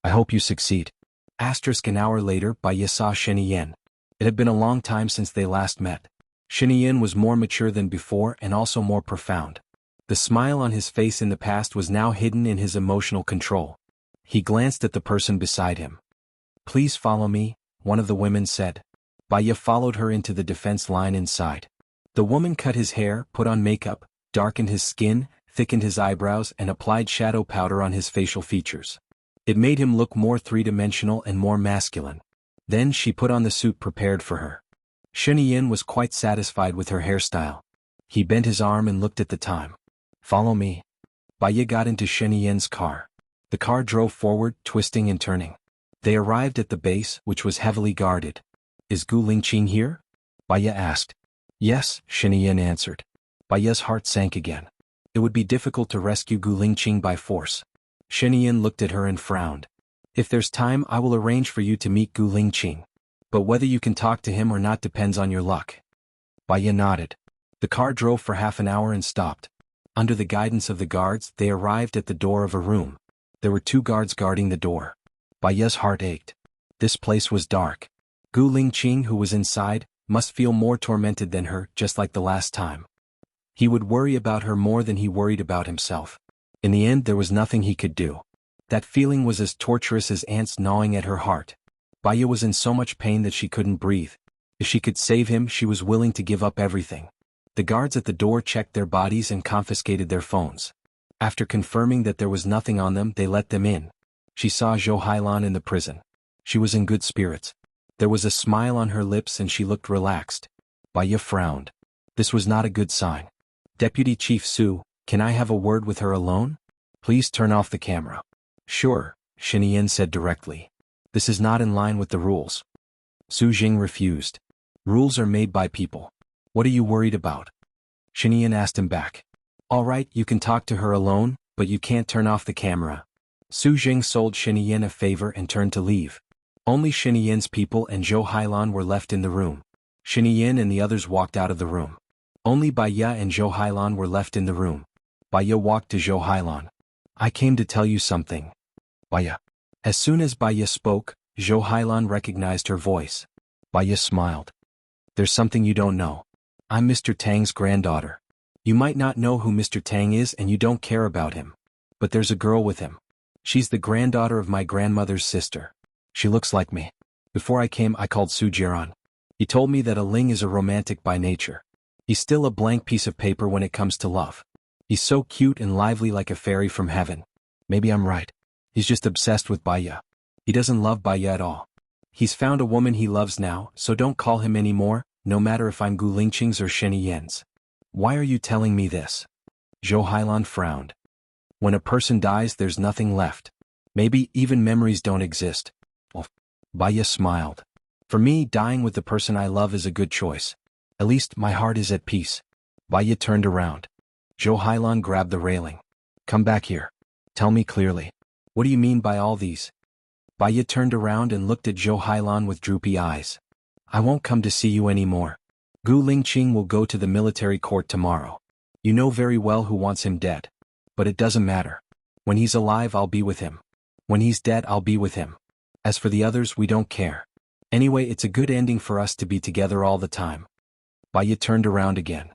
I hope you succeed." An hour later, Baya saw Xianxia. It had been a long time since they last met. Xianxia was more mature than before and also more profound. The smile on his face in the past was now hidden in his emotional control. He glanced at the person beside him. "Please follow me," one of the women said. Baya followed her into the defense line inside. The woman cut his hair, put on makeup, darkened his skin, thickened his eyebrows and applied shadow powder on his facial features. It made him look more three-dimensional and more masculine. Then she put on the suit prepared for her. Xianxia was quite satisfied with her hairstyle. He bent his arm and looked at the time. "Follow me." Baya got into Xianxia's car. The car drove forward, twisting and turning. They arrived at the base, which was heavily guarded. "Is Gu Lingqing here?" Baya asked. "Yes," Xianxia answered. Baya's heart sank again. It would be difficult to rescue Gu Lingqing by force. Xianxia looked at her and frowned. "If there's time, I will arrange for you to meet Gu Lingqing. But whether you can talk to him or not depends on your luck." Baya nodded. The car drove for half an hour and stopped. Under the guidance of the guards, they arrived at the door of a room. There were 2 guards guarding the door. Baya's heart ached. This place was dark. Gu Lingqing, who was inside, must feel more tormented than her, just like the last time. He would worry about her more than he worried about himself. In the end, there was nothing he could do. That feeling was as torturous as ants gnawing at her heart. Baya was in so much pain that she couldn't breathe. If she could save him, she was willing to give up everything. The guards at the door checked their bodies and confiscated their phones. After confirming that there was nothing on them, they let them in. She saw Xuanhuan in the prison. She was in good spirits. There was a smile on her lips and she looked relaxed. Baya frowned. This was not a good sign. "Deputy Chief Su, can I have a word with her alone? Please turn off the camera." "Sure," Xianxia said directly. "This is not in line with the rules." Su Jing refused. "Rules are made by people. What are you worried about?" Xianxia asked him back. "All right, you can talk to her alone, but you can't turn off the camera." Su Jing sold Xianxia a favor and turned to leave. Only Xianxia's people and Xuanhuan were left in the room. Xianxia and the others walked out of the room. Only Baya and Xuanhuan were left in the room. Baya walked to Xuanhuan. "I came to tell you something." "Baya." As soon as Baya spoke, Xuanhuan recognized her voice. Baya smiled. "There's something you don't know. I'm Mr. Tang's granddaughter. You might not know who Mr. Tang is and you don't care about him. But there's a girl with him. She's the granddaughter of my grandmother's sister. She looks like me. Before I came, I called Su Jiran. He told me that a Ling is a romantic by nature. He's still a blank piece of paper when it comes to love. He's so cute and lively like a fairy from heaven. Maybe I'm right. He's just obsessed with Baya. He doesn't love Baya at all. He's found a woman he loves now, so don't call him anymore, no matter if I'm Gu Lingqing's or Xianxia's." "Why are you telling me this?" Xuanhuan frowned. "When a person dies, there's nothing left. Maybe even memories don't exist." Well, Baya smiled. "For me, dying with the person I love is a good choice. At least my heart is at peace." Baya turned around. Xuanhuan grabbed the railing. "Come back here. Tell me clearly. What do you mean by all these?" Baya turned around and looked at Xuanhuan with droopy eyes. "I won't come to see you anymore. Gu Lingqing will go to the military court tomorrow. You know very well who wants him dead. But it doesn't matter. When he's alive, I'll be with him. When he's dead, I'll be with him. As for the others, we don't care. Anyway, it's a good ending for us to be together all the time." Baya turned around again.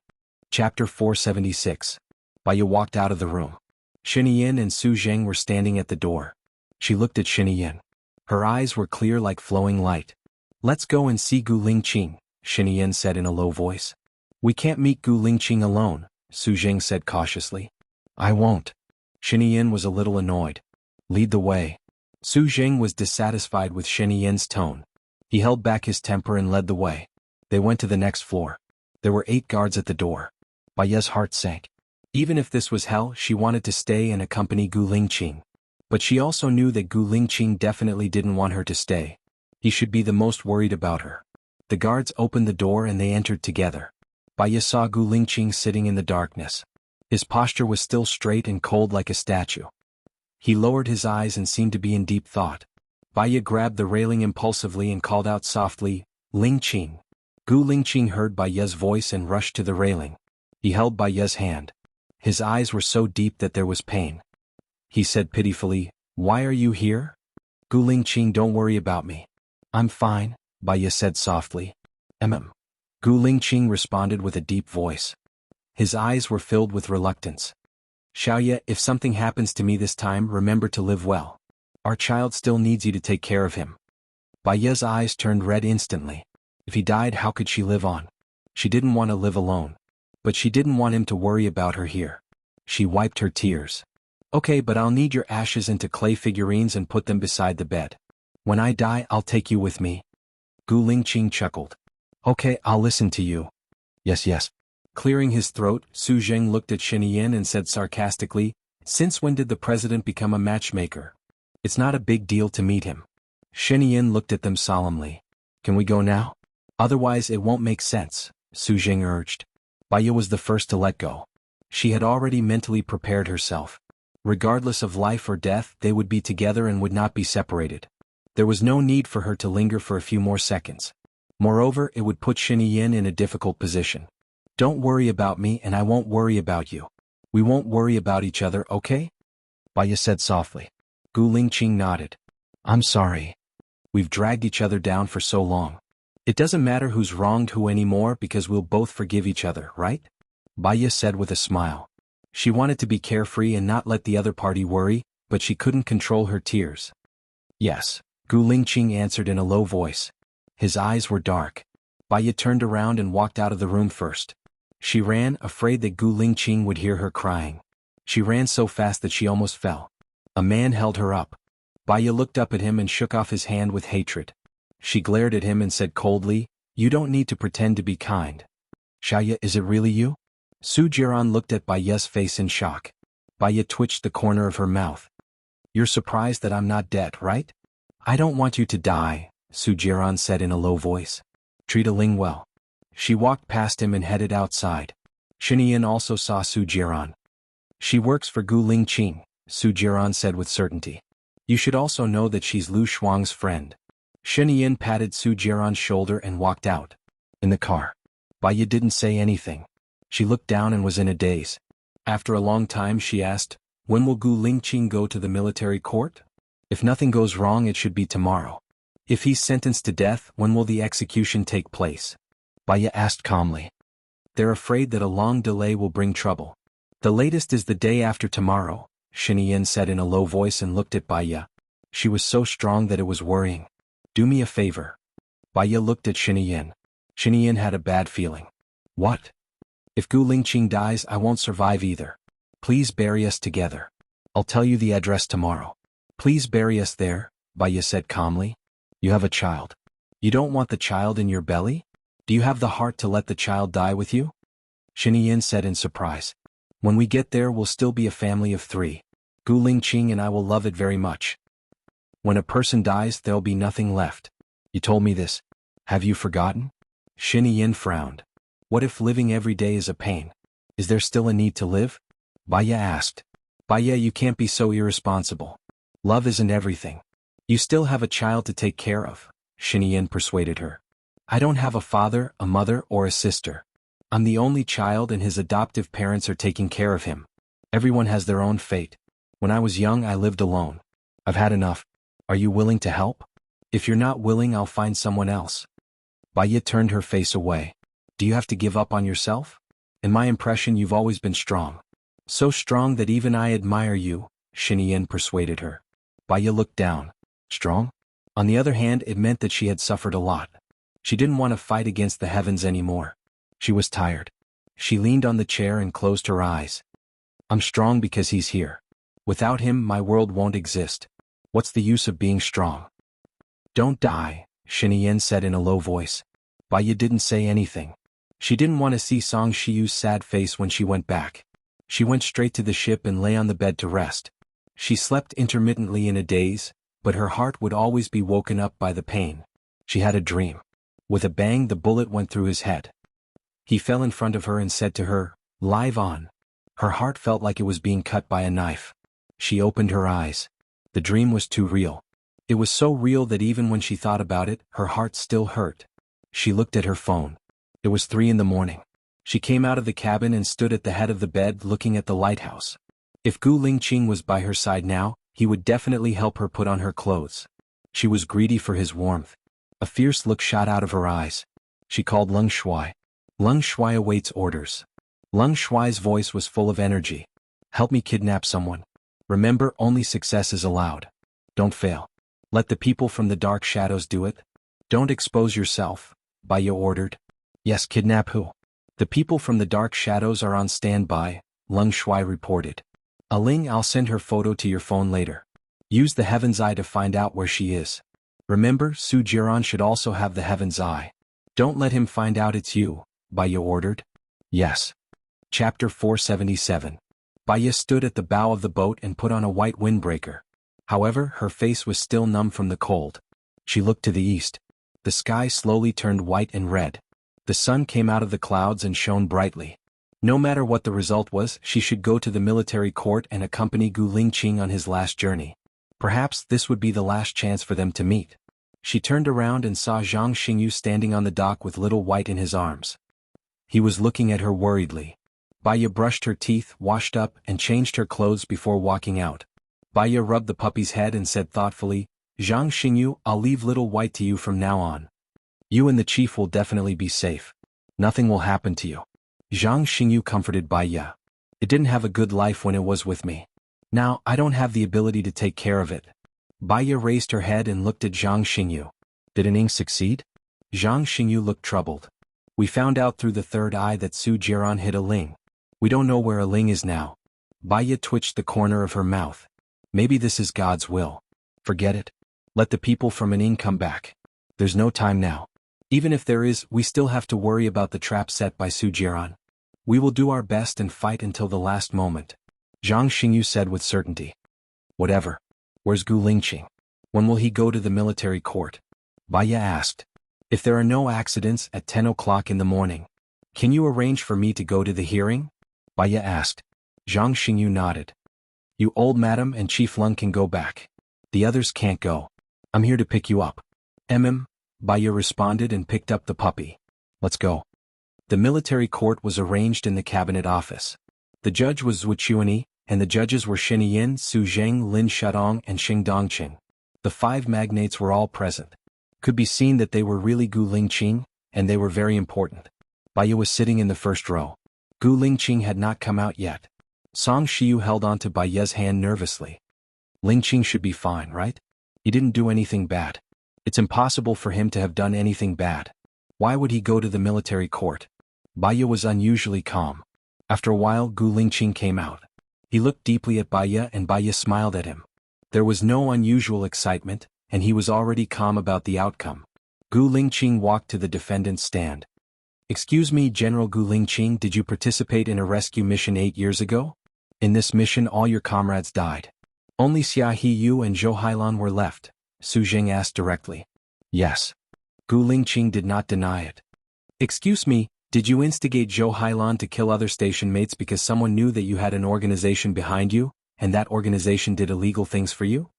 Chapter 476. Baya walked out of the room. Xianxia and Su Zheng were standing at the door. She looked at Xianxia. Her eyes were clear like flowing light. "Let's go and see Gu Lingqing," Xianxia said in a low voice. We can't meet Gu Lingqing alone, Su Jing said cautiously. I won't. Xianxia was a little annoyed. Lead the way. Su Jing was dissatisfied with Xianxia's tone. He held back his temper and led the way. They went to the next floor. There were 8 guards at the door. Baiye's heart sank. Even if this was hell, she wanted to stay and accompany Gu Lingqing. But she also knew that Gu Lingqing definitely didn't want her to stay. He should be the most worried about her. The guards opened the door and they entered together. Baiye saw Gu Lingqing sitting in the darkness. His posture was still straight and cold like a statue. He lowered his eyes and seemed to be in deep thought. Baiye grabbed the railing impulsively and called out softly, Lingqing. Gu Lingqing heard Baiye's voice and rushed to the railing. He held Baiye's hand. His eyes were so deep that there was pain. He said pitifully, Why are you here? Gu Lingqing, don't worry about me. I'm fine, Baiye said softly. Gu Lingqing responded with a deep voice. His eyes were filled with reluctance. Xiaoye, if something happens to me this time, remember to live well. Our child still needs you to take care of him. Baiye's eyes turned red instantly. If he died, how could she live on? She didn't want to live alone. But she didn't want him to worry about her here. She wiped her tears. Okay, but I'll need your ashes into clay figurines and put them beside the bed. When I die, I'll take you with me. Gu Lingqing chuckled. Okay, I'll listen to you. Yes. Clearing his throat, Su Jing looked at Xianxia and said sarcastically, Since when did the president become a matchmaker? It's not a big deal to meet him. Xianxia looked at them solemnly. Can we go now? Otherwise it won't make sense, Su Jing urged. Baiye was the first to let go. She had already mentally prepared herself. Regardless of life or death, they would be together and would not be separated. There was no need for her to linger for a few more seconds. Moreover, it would put Xianxia in a difficult position. Don't worry about me and I won't worry about you. We won't worry about each other, okay? Baiye said softly. Gu Lingqing nodded. I'm sorry. We've dragged each other down for so long. It doesn't matter who's wronged who anymore because we'll both forgive each other, right? Baiye said with a smile. She wanted to be carefree and not let the other party worry, but she couldn't control her tears. Yes, Gu Lingqing answered in a low voice. His eyes were dark. Baiye turned around and walked out of the room first. She ran, afraid that Gu Lingqing would hear her crying. She ran so fast that she almost fell. A man held her up. Baiye looked up at him and shook off his hand with hatred. She glared at him and said coldly, You don't need to pretend to be kind. Xiaoye, is it really you? Su Jiran looked at Baiye's face in shock. Baiye twitched the corner of her mouth. You're surprised that I'm not dead, right? I don't want you to die, Su Jiran said in a low voice. Treat a Ling well. She walked past him and headed outside. Xianxia also saw Su Jiran. She works for Gu Lingqing, Su Jiran said with certainty. You should also know that she's Lu Shuang's friend. Xianxia patted Su Jiran's shoulder and walked out. In the car. Baiye didn't say anything. She looked down and was in a daze. After a long time she asked, When will Gu Lingqing go to the military court? If nothing goes wrong it should be tomorrow. If he's sentenced to death, when will the execution take place? Baiye asked calmly. They're afraid that a long delay will bring trouble. The latest is the day after tomorrow, Xianxia said in a low voice and looked at Baiye. She was so strong that it was worrying. Do me a favor. Baiye looked at Xianxia. Xianxia had a bad feeling. What? If Gu Lingqing dies, I won't survive either. Please bury us together. I'll tell you the address tomorrow. Please bury us there, Baiye said calmly. You have a child. You don't want the child in your belly? Do you have the heart to let the child die with you? Xianxia said in surprise. When we get there we'll still be a family of 3. Gu Lingqing and I will love it very much. When a person dies there'll be nothing left. You told me this. Have you forgotten? Xianxia frowned. What if living every day is a pain? Is there still a need to live? Baiye asked. Baiye, you can't be so irresponsible. Love isn't everything. You still have a child to take care of, Xianxia persuaded her. I don't have a father, a mother, or a sister. I'm the only child and his adoptive parents are taking care of him. Everyone has their own fate. When I was young I lived alone. I've had enough. Are you willing to help? If you're not willing I'll find someone else. Baiye turned her face away. Do you have to give up on yourself? In my impression you've always been strong. So strong that even I admire you, Xianxia persuaded her. Baiye looked down. Strong? On the other hand, it meant that she had suffered a lot. She didn't want to fight against the heavens anymore. She was tired. She leaned on the chair and closed her eyes. I'm strong because he's here. Without him, my world won't exist. What's the use of being strong? Don't die, Xianxia said in a low voice. Baiya didn't say anything. She didn't want to see Song Shiyu's sad face when she went back. She went straight to the ship and lay on the bed to rest. She slept intermittently in a daze, but her heart would always be woken up by the pain. She had a dream. With a bang, the bullet went through his head. He fell in front of her and said to her, "Live on." Her heart felt like it was being cut by a knife. She opened her eyes. The dream was too real. It was so real that even when she thought about it, her heart still hurt. She looked at her phone. It was 3 a.m. She came out of the cabin and stood at the head of the bed looking at the lighthouse. If Gu Lingqing was by her side now, he would definitely help her put on her clothes. She was greedy for his warmth. A fierce look shot out of her eyes. She called Leng Shuai. Leng Shuai awaits orders. Leng Shuai's voice was full of energy. Help me kidnap someone. Remember, only success is allowed. Don't fail. Let the people from the dark shadows do it. Don't expose yourself, Baiya ordered. Yes, kidnap who? The people from the dark shadows are on standby, Leng Shuai reported. Aling, I'll send her photo to your phone later. Use the Heaven's Eye to find out where she is. Remember, Su Jiran should also have the Heaven's Eye. Don't let him find out it's you, Baiya ordered. Yes. Chapter 477. Baiya stood at the bow of the boat and put on a white windbreaker. However, her face was still numb from the cold. She looked to the east. The sky slowly turned white and red. The sun came out of the clouds and shone brightly. No matter what the result was, she should go to the military court and accompany Gu Lingqing on his last journey. Perhaps this would be the last chance for them to meet. She turned around and saw Zhang Xingyu standing on the dock with little White in his arms. He was looking at her worriedly. Baiya brushed her teeth, washed up, and changed her clothes before walking out. Baiya rubbed the puppy's head and said thoughtfully, Zhang Xingyu, I'll leave little White to you from now on. You and the chief will definitely be safe. Nothing will happen to you. Zhang Xingyu comforted Baiya. It didn't have a good life when it was with me. Now, I don't have the ability to take care of it. Baiya raised her head and looked at Zhang Xingyu. Did Aning succeed? Zhang Xingyu looked troubled. We found out through the third eye that Su Jiran hid Aling. We don't know where Aling is now. Baiya twitched the corner of her mouth. Maybe this is God's will. Forget it. Let the people from Aning come back. There's no time now. Even if there is, we still have to worry about the trap set by Su Jiran. We will do our best and fight until the last moment. Zhang Xingyu said with certainty. Whatever. Where's Gu Lingqing? When will he go to the military court? Baiya asked. If there are no accidents at 10 o'clock in the morning. Can you arrange for me to go to the hearing? Baiya asked. Zhang Xingyu nodded. You old madam and Chief Lung can go back. The others can't go. I'm here to pick you up. Baiya responded and picked up the puppy. Let's go. The military court was arranged in the cabinet office. The judge was Wuxialover, and the judges were Xianxia, Su Zheng, Lin Shadong, and Xing Dongqing. The 5 magnates were all present. Could be seen that they were really Gu Lingqing, and they were very important. Baiya was sitting in the first row. Gu Lingqing had not come out yet. Song Shiyu held onto Baiya's hand nervously. Lingqing should be fine, right? He didn't do anything bad. It's impossible for him to have done anything bad. Why would he go to the military court? Baiya was unusually calm. After a while, Gu Lingqing came out. He looked deeply at Baiya and Baiya smiled at him. There was no unusual excitement, and he was already calm about the outcome. Gu Lingqing walked to the defendant's stand. Excuse me, General Gu Lingqing, did you participate in a rescue mission 8 years ago? In this mission all your comrades died. Only Xia Hiyu and Zhou Hailan were left, Su Zheng asked directly. Yes. Gu Lingqing did not deny it. Excuse me, did you instigate Zhou Hailan to kill other station mates because someone knew that you had an organization behind you, and that organization did illegal things for you?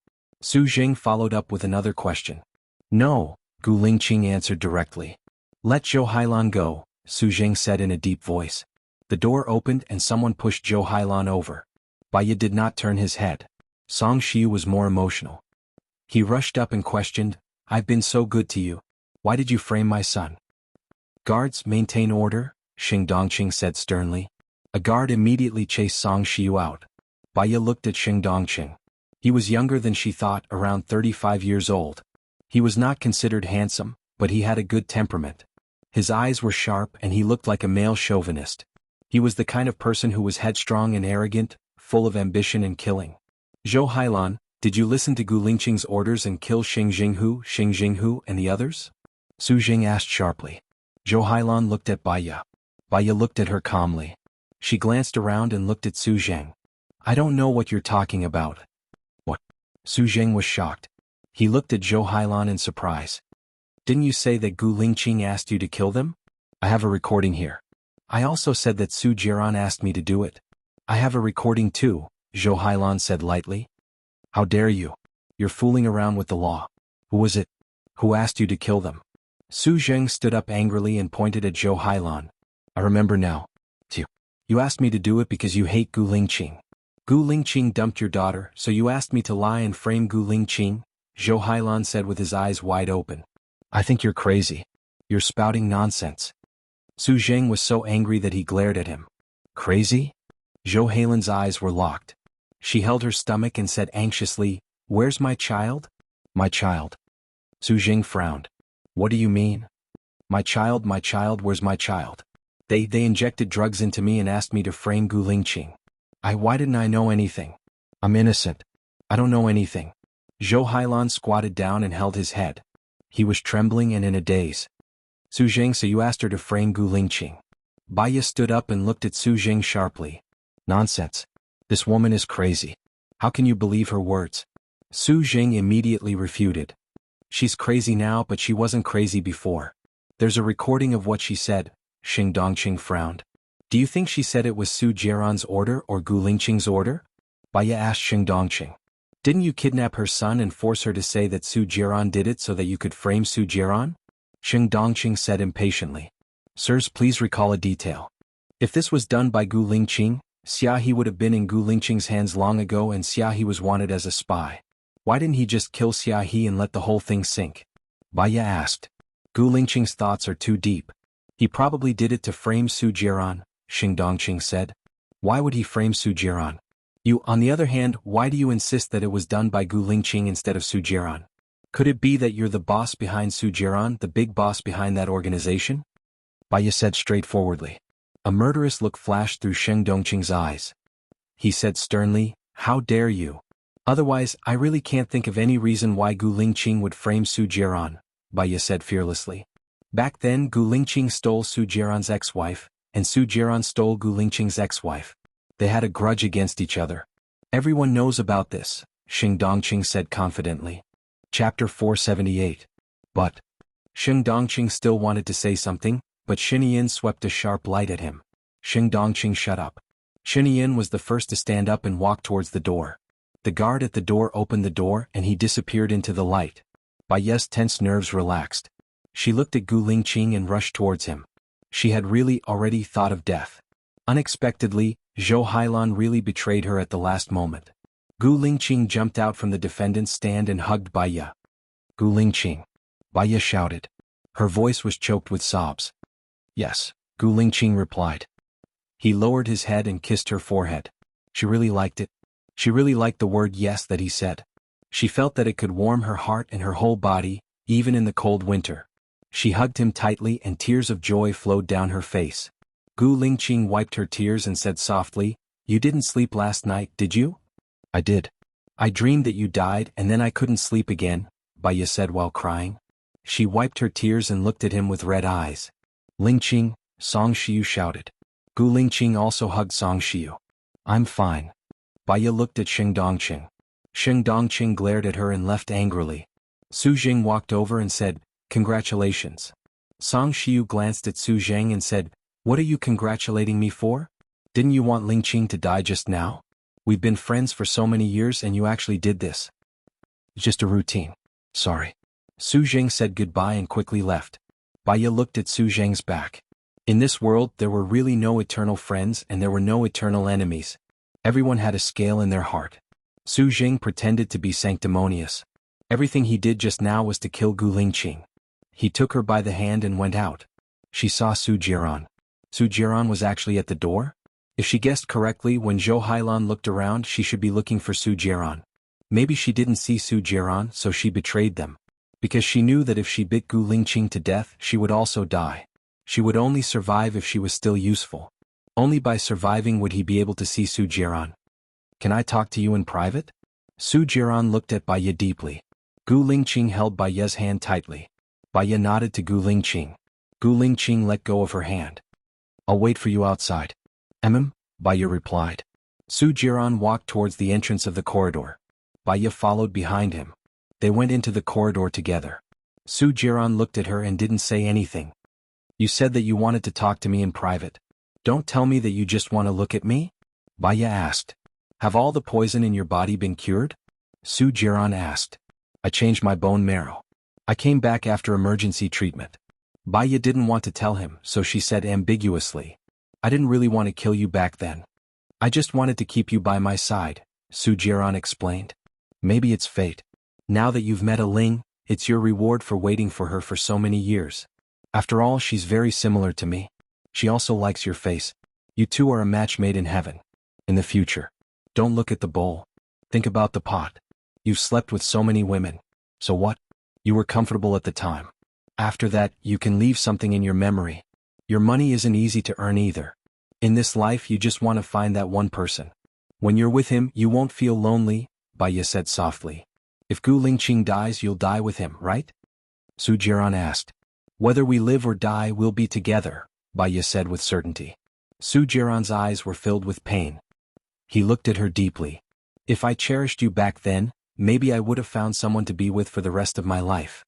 Su Zheng followed up with another question. No, Gu Lingqing answered directly. Let Zhou Hailan go, Su Zheng said in a deep voice. The door opened and someone pushed Zhou Hailan over. Baiya did not turn his head. Song Shiyu was more emotional. He rushed up and questioned, I've been so good to you. Why did you frame my son? Guards, maintain order, Xing Dongqing said sternly. A guard immediately chased Song Shiyu out. Baiya looked at Xing Dongqing. He was younger than she thought, around 35 years old. He was not considered handsome, but he had a good temperament. His eyes were sharp and he looked like a male chauvinist. He was the kind of person who was headstrong and arrogant, full of ambition and killing. Zhou Hailan, did you listen to Gu Lingqing's orders and kill Xing Jinghu, and the others? Su Jing asked sharply. Zhou Hailan looked at Baiya. Baiya looked at her calmly. She glanced around and looked at Su Zheng. I don't know what you're talking about. What? Su Zheng was shocked. He looked at Zhou Hailan in surprise. Didn't you say that Gu Lingqing asked you to kill them? I have a recording here. I also said that Su Jiran asked me to do it. I have a recording too, Zhou Hailan said lightly. How dare you? You're fooling around with the law. Who was it? Who asked you to kill them? Su Zheng stood up angrily and pointed at Zhou Hailan. I remember now. You asked me to do it because you hate Gu Lingqing. Gu Lingqing dumped your daughter, so you asked me to lie and frame Gu Lingqing, Zhou Hailan said with his eyes wide open. I think you're crazy. You're spouting nonsense. Su Zheng was so angry that he glared at him. Crazy? Zhou Hailan's eyes were locked. She held her stomach and said anxiously, Where's my child? My child. Su Zheng frowned. What do you mean? My child, where's my child? They injected drugs into me and asked me to frame Gu Lingqing. Why didn't I know anything? I'm innocent. I don't know anything. Zhou Hailan squatted down and held his head. He was trembling and in a daze. Su Zheng, so you asked her to frame Gu Lingqing. Baiya stood up and looked at Su Zheng sharply. Nonsense. This woman is crazy. How can you believe her words? Su Zheng immediately refuted. She's crazy now, but she wasn't crazy before. There's a recording of what she said. Xing Dongqing frowned. Do you think she said it was Su Jiran's order or Gu Lingqing's order? Baiya asked Xing Dongqing. Didn't you kidnap her son and force her to say that Su Jiran did it so that you could frame Su Jiran? Xing Dongqing said impatiently. Sirs, please recall a detail. If this was done by Gu Lingqing, Xiahe would have been in Gu Lingqing's hands long ago and Xiahe was wanted as a spy. Why didn't he just kill Xiahe and let the whole thing sink? Baiya asked. Gu Lingqing's thoughts are too deep. He probably did it to frame Su Jiran, Xing Dongqing said. Why would he frame Su Jiran? You, on the other hand, why do you insist that it was done by Gu Lingqing instead of Su Jiran? Could it be that you're the boss behind Su Jiran, the big boss behind that organization? Baiya said straightforwardly. A murderous look flashed through Xing Dongqing's eyes. He said sternly, How dare you? Otherwise, I really can't think of any reason why Gu Lingqing would frame Su Jiran, Baiya said fearlessly. Back then Gu Lingqing stole Su Jiran's ex-wife, and Su Jiran stole Gu Lingqing's ex-wife. They had a grudge against each other. Everyone knows about this, Xing Dongqing said confidently. Chapter 478. But. Xing Dongqing still wanted to say something, but Xinyan swept a sharp light at him. Xing Dongqing shut up. Xinyan was the first to stand up and walk towards the door. The guard at the door opened the door and he disappeared into the light. Baiya's tense nerves relaxed. She looked at Gu Lingqing and rushed towards him. She had really already thought of death. Unexpectedly, Zhou Hailan really betrayed her at the last moment. Gu Lingqing jumped out from the defendant's stand and hugged Baiya. Gu Lingqing. Baiya shouted. Her voice was choked with sobs. Yes, Gu Lingqing replied. He lowered his head and kissed her forehead. She really liked it. She really liked the word yes that he said. She felt that it could warm her heart and her whole body, even in the cold winter. She hugged him tightly and tears of joy flowed down her face. Gu Lingqing wiped her tears and said softly, You didn't sleep last night, did you? I did. I dreamed that you died and then I couldn't sleep again, Baiya said while crying. She wiped her tears and looked at him with red eyes. Lingqing, Song Shiyu shouted. Gu Lingqing also hugged Song Shiyu. I'm fine. Baiya looked at Xing Dongqing. Xing Dongqing glared at her and left angrily. Su Jing walked over and said, Congratulations. Song Shiyu glanced at Su Zheng and said, What are you congratulating me for? Didn't you want Lingqing to die just now? We've been friends for so many years and you actually did this. Just a routine. Sorry. Su Zheng said goodbye and quickly left. Baiya looked at Su Zheng's back. In this world there were really no eternal friends and there were no eternal enemies. Everyone had a scale in their heart. Su Zheng pretended to be sanctimonious. Everything he did just now was to kill Gu Lingqing. He took her by the hand and went out. She saw Su Jiran. Su Jiran was actually at the door? If she guessed correctly, when Zhou Hailan looked around she should be looking for Su Jiran. Maybe she didn't see Su Jiran so she betrayed them. because she knew that if she bit Gu Lingqing to death, she would also die. She would only survive if she was still useful. Only by surviving would he be able to see Su Jiran. Can I talk to you in private? Su Jiran looked at Baiya deeply. Gu Lingqing held Baiya's hand tightly. Baiya nodded to Gu Lingqing. Gu Lingqing let go of her hand. I'll wait for you outside. Baiya replied. Su Jiran walked towards the entrance of the corridor. Baiya followed behind him. They went into the corridor together. Su Jiran looked at her and didn't say anything. You said that you wanted to talk to me in private. Don't tell me that you just want to look at me? Baiya asked. Have all the poison in your body been cured? Su Jiran asked. I changed my bone marrow. I came back after emergency treatment. Baiya didn't want to tell him, so she said ambiguously. I didn't really want to kill you back then. I just wanted to keep you by my side, Su Jiran explained. Maybe it's fate. Now that you've met a Ling, it's your reward for waiting for her for so many years. After all, she's very similar to me. She also likes your face. You two are a match made in heaven. In the future, don't look at the bowl. Think about the pot. You've slept with so many women. So what? You were comfortable at the time. After that, you can leave something in your memory. Your money isn't easy to earn either. In this life, you just want to find that one person. When you're with him, you won't feel lonely, Baiya said softly. If Gu Lingqing dies, you'll die with him, right? Su Jiran asked. Whether we live or die, we'll be together, Baiya said with certainty. Su Jiran's eyes were filled with pain. He looked at her deeply. If I cherished you back then, maybe I would have found someone to be with for the rest of my life.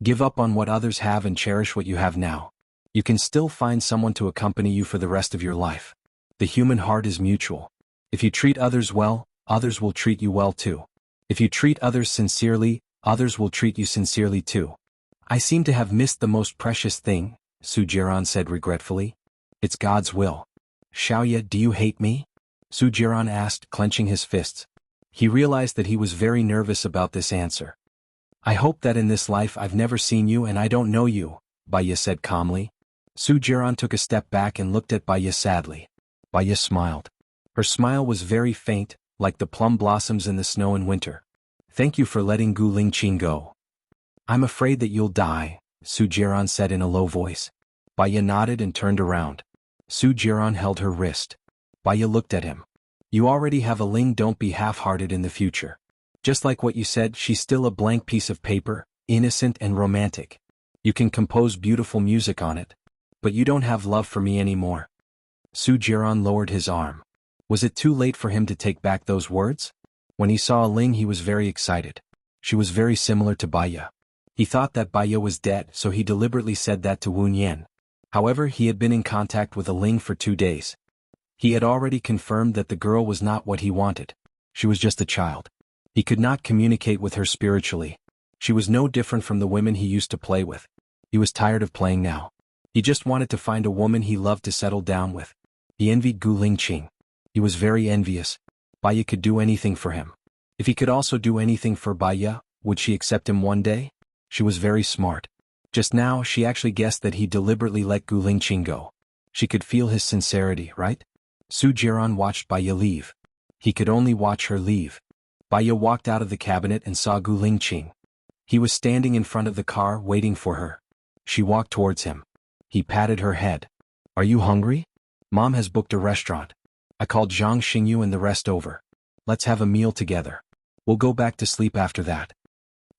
Give up on what others have and cherish what you have now. You can still find someone to accompany you for the rest of your life. The human heart is mutual. If you treat others well, others will treat you well too. If you treat others sincerely, others will treat you sincerely too. I seem to have missed the most precious thing, Su Jiran said regretfully. It's God's will. Xiaoya, do you hate me? Su Jiran asked, clenching his fists. He realized that he was very nervous about this answer. I hope that in this life I've never seen you and I don't know you, Baiya said calmly. Su Jiran took a step back and looked at Baiya sadly. Baiya smiled. Her smile was very faint, like the plum blossoms in the snow in winter. Thank you for letting Gu Lingqing go. I'm afraid that you'll die, Su Jiran said in a low voice. Baiya nodded and turned around. Su Jiran held her wrist. Baiya looked at him. You already have a Ling, don't be half-hearted in the future. Just like what you said, she's still a blank piece of paper, innocent and romantic. You can compose beautiful music on it. But you don't have love for me anymore. Su Jiran lowered his arm. Was it too late for him to take back those words? When he saw a Ling, he was very excited. She was very similar to Baiya. He thought that Baiya was dead, so he deliberately said that to Wen Yan. However, he had been in contact with a Ling for 2 days. He had already confirmed that the girl was not what he wanted. She was just a child. He could not communicate with her spiritually. She was no different from the women he used to play with. He was tired of playing now. He just wanted to find a woman he loved to settle down with. He envied Gu Lingqing. He was very envious. Baiya could do anything for him. If he could also do anything for Baiya, would she accept him one day? She was very smart. Just now, she actually guessed that he deliberately let Gu Lingqing go. She could feel his sincerity, right? Su Jiran watched Baiya leave. He could only watch her leave. Baiya walked out of the cabinet and saw Gu Lingqing. He was standing in front of the car waiting for her. She walked towards him. He patted her head. Are you hungry? Mom has booked a restaurant. I called Zhang Xingyu and the rest over. Let's have a meal together. We'll go back to sleep after that.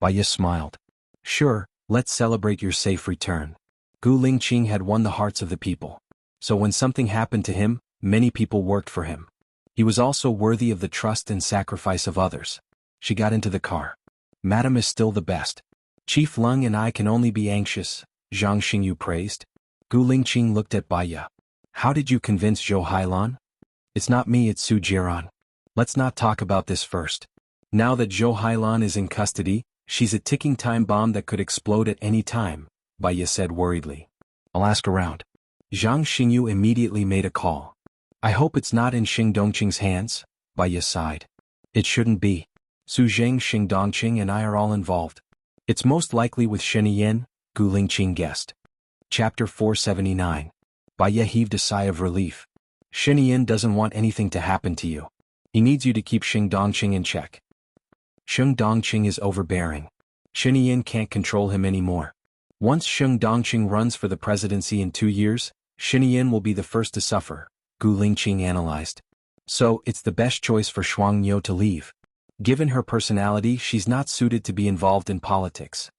Baiya smiled. Sure, let's celebrate your safe return. Gu Lingqing had won the hearts of the people. So when something happened to him, many people worked for him. He was also worthy of the trust and sacrifice of others. She got into the car. Madam is still the best. Chief Lung and I can only be anxious, Zhang Xingyu praised. Gu Lingqing looked at Baiya. How did you convince Zhou Hailan? It's not me, it's Su Jiran. Let's not talk about this first. Now that Zhou Hailan is in custody, she's a ticking time bomb that could explode at any time, Baiya said worriedly. I'll ask around. Zhang Xingyu immediately made a call. I hope it's not in Xing Dongqing's hands, Baiya sighed. It shouldn't be. Su Zheng, Xing Dongqing and I are all involved. It's most likely with Sheniyen, Gu Lingqing guessed. Chapter 479. Baiya heaved a sigh of relief. Sheniyen doesn't want anything to happen to you. He needs you to keep Xing Dongqing in check. Xing Dongqing is overbearing. Xianxia can't control him anymore. Once Sheng Dongqing runs for the presidency in 2 years, Xianxia will be the first to suffer, Gu Lingqing analyzed. So, it's the best choice for Xuanhuan to leave. Given her personality, she's not suited to be involved in politics.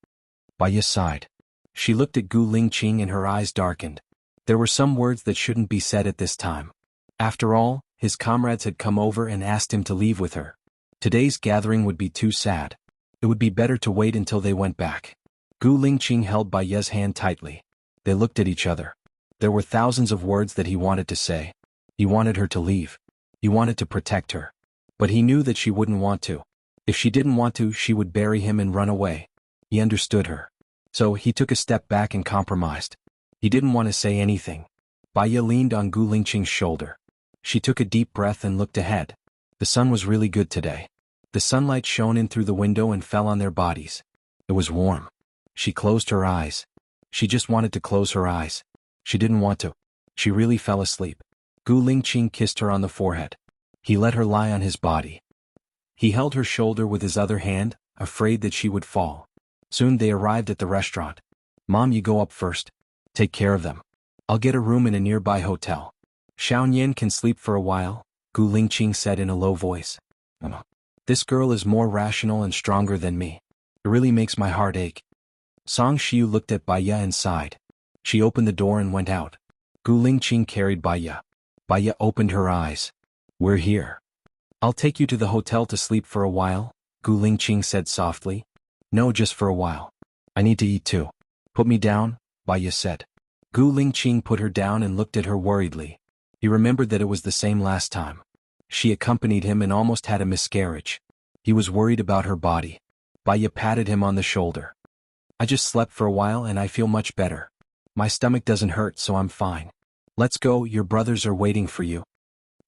Baiya sighed. She looked at Gu Lingqing and her eyes darkened. There were some words that shouldn't be said at this time. After all, his comrades had come over and asked him to leave with her. Today's gathering would be too sad. It would be better to wait until they went back. Gu Lingqing held Baiya's hand tightly. They looked at each other. There were thousands of words that he wanted to say. He wanted her to leave. He wanted to protect her. But he knew that she wouldn't want to. If she didn't want to, she would bury him and run away. He understood her. So he took a step back and compromised. He didn't want to say anything. Baiya leaned on Gu Lingqing's shoulder. She took a deep breath and looked ahead. The sun was really good today. The sunlight shone in through the window and fell on their bodies. It was warm. She closed her eyes. She just wanted to close her eyes. She didn't want to. She really fell asleep. Gu Lingqing kissed her on the forehead. He let her lie on his body. He held her shoulder with his other hand, afraid that she would fall. Soon they arrived at the restaurant. Mom, you go up first. Take care of them. I'll get a room in a nearby hotel. Xuanhuan can sleep for a while, Gu Lingqing said in a low voice. This girl is more rational and stronger than me. It really makes my heart ache. Song Xiu looked at Baiya and sighed. She opened the door and went out. Gu Lingqing carried Baiya. Baiya opened her eyes. We're here. I'll take you to the hotel to sleep for a while, Gu Lingqing said softly. No, just for a while. I need to eat too. Put me down, Baiya said. Gu Lingqing put her down and looked at her worriedly. He remembered that it was the same last time. She accompanied him and almost had a miscarriage. He was worried about her body. Baiya patted him on the shoulder. I just slept for a while and I feel much better. My stomach doesn't hurt, so I'm fine. Let's go, your brothers are waiting for you.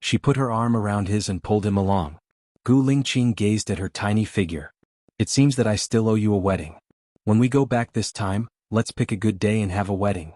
She put her arm around his and pulled him along. Gu Lingqing gazed at her tiny figure. It seems that I still owe you a wedding. When we go back this time, let's pick a good day and have a wedding.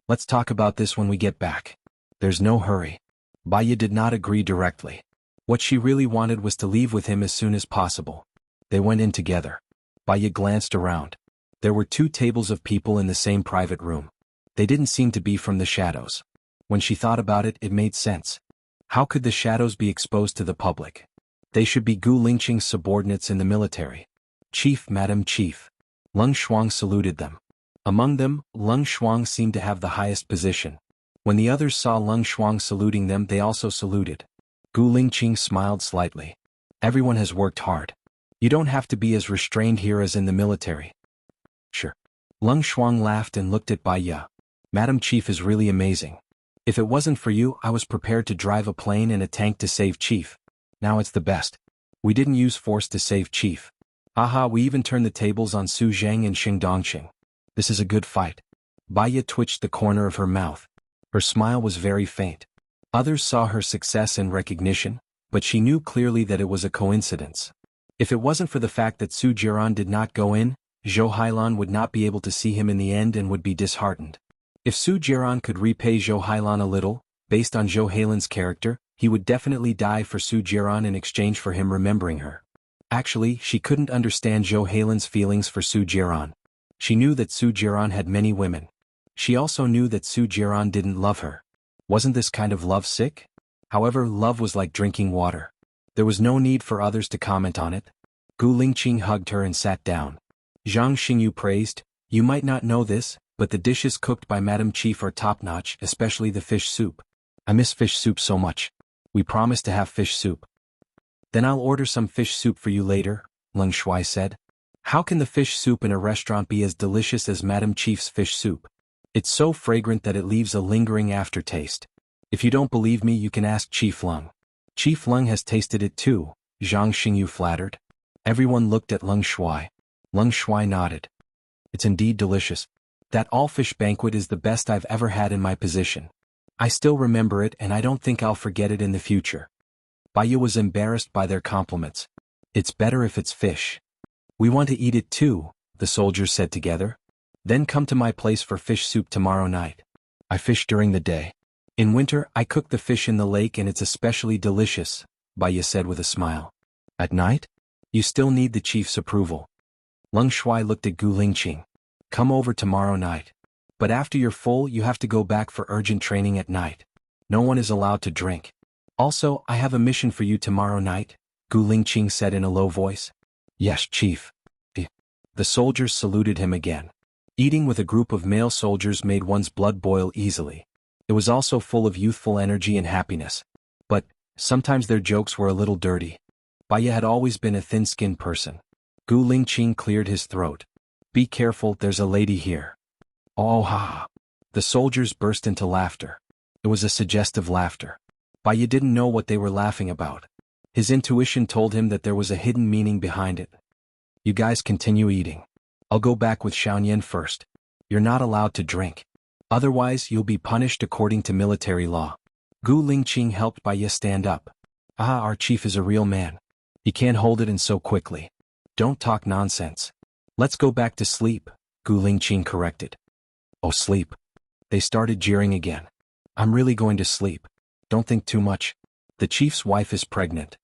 Let's talk about this when we get back. There's no hurry. Baiya did not agree directly. What she really wanted was to leave with him as soon as possible. They went in together. Baiya glanced around. There were 2 tables of people in the same private room. They didn't seem to be from the shadows. When she thought about it, it made sense. How could the shadows be exposed to the public? They should be Gu Lingqing's subordinates in the military. Chief, Madam Chief. Leng Shuang saluted them. Among them, Leng Shuang seemed to have the highest position. When the others saw Leng Shuang saluting them, they also saluted. Gu Lingqing smiled slightly. Everyone has worked hard. You don't have to be as restrained here as in the military. Sure. Leng Shuang laughed and looked at Baiya. Madam Chief is really amazing. If it wasn't for you, I was prepared to drive a plane and a tank to save Chief. Now it's the best. We didn't use force to save Chief. Haha, we even turned the tables on Su Zhang and Sheng Dongqing. This is a good fight. Baiya twitched the corner of her mouth. Her smile was very faint. Others saw her success and recognition, but she knew clearly that it was a coincidence. If it wasn't for the fact that Su Jiran did not go in, Zhou Hailan would not be able to see him in the end and would be disheartened. If Su Jiran could repay Zhou Hailan a little, based on Zhou Hailan's character, he would definitely die for Su Jiran in exchange for him remembering her. Actually, she couldn't understand Zhou Hailan's feelings for Su Jiran. She knew that Su Jiran had many women. She also knew that Su Jiran didn't love her. Wasn't this kind of love sick? However, love was like drinking water. There was no need for others to comment on it. Gu Lingqing hugged her and sat down. Zhang Xingyu praised, "You might not know this, but the dishes cooked by Madam Chief are top-notch, especially the fish soup. I miss fish soup so much. We promised to have fish soup." "Then I'll order some fish soup for you later," Leng Shuai said. "How can the fish soup in a restaurant be as delicious as Madam Chief's fish soup? It's so fragrant that it leaves a lingering aftertaste. If you don't believe me, you can ask Chief Leng. Chief Leng has tasted it too," Zhang Xingyu flattered. Everyone looked at Leng Shuai. Leng Shuai nodded. "It's indeed delicious. That all-fish banquet is the best I've ever had in my position. I still remember it and I don't think I'll forget it in the future." Baiya was embarrassed by their compliments. "It's better if it's fish." "We want to eat it too," the soldiers said together. "Then come to my place for fish soup tomorrow night. I fish during the day. In winter, I cook the fish in the lake and it's especially delicious," Baiya said with a smile. "At night? You still need the chief's approval." Leng Shuai looked at Gu Lingqing. Come over tomorrow night. But after you're full you have to go back for urgent training at night. No one is allowed to drink. Also, I have a mission for you tomorrow night, Gu Lingqing said in a low voice. Yes, Chief. The soldiers saluted him again. Eating with a group of male soldiers made one's blood boil easily. It was also full of youthful energy and happiness. But, sometimes their jokes were a little dirty. Baya had always been a thin-skinned person. Gu Lingqing cleared his throat. Be careful, there's a lady here. Oh ha! The soldiers burst into laughter. It was a suggestive laughter. Baya didn't know what they were laughing about. His intuition told him that there was a hidden meaning behind it. You guys continue eating. I'll go back with Xianhuan first. You're not allowed to drink. Otherwise you'll be punished according to military law. Gu Lingqing helped Baya stand up. Ah, our chief is a real man. He can't hold it in so quickly. Don't talk nonsense. Let's go back to sleep, Gu Lingqing corrected. Oh, sleep. They started jeering again. I'm really going to sleep. Don't think too much. The chief's wife is pregnant.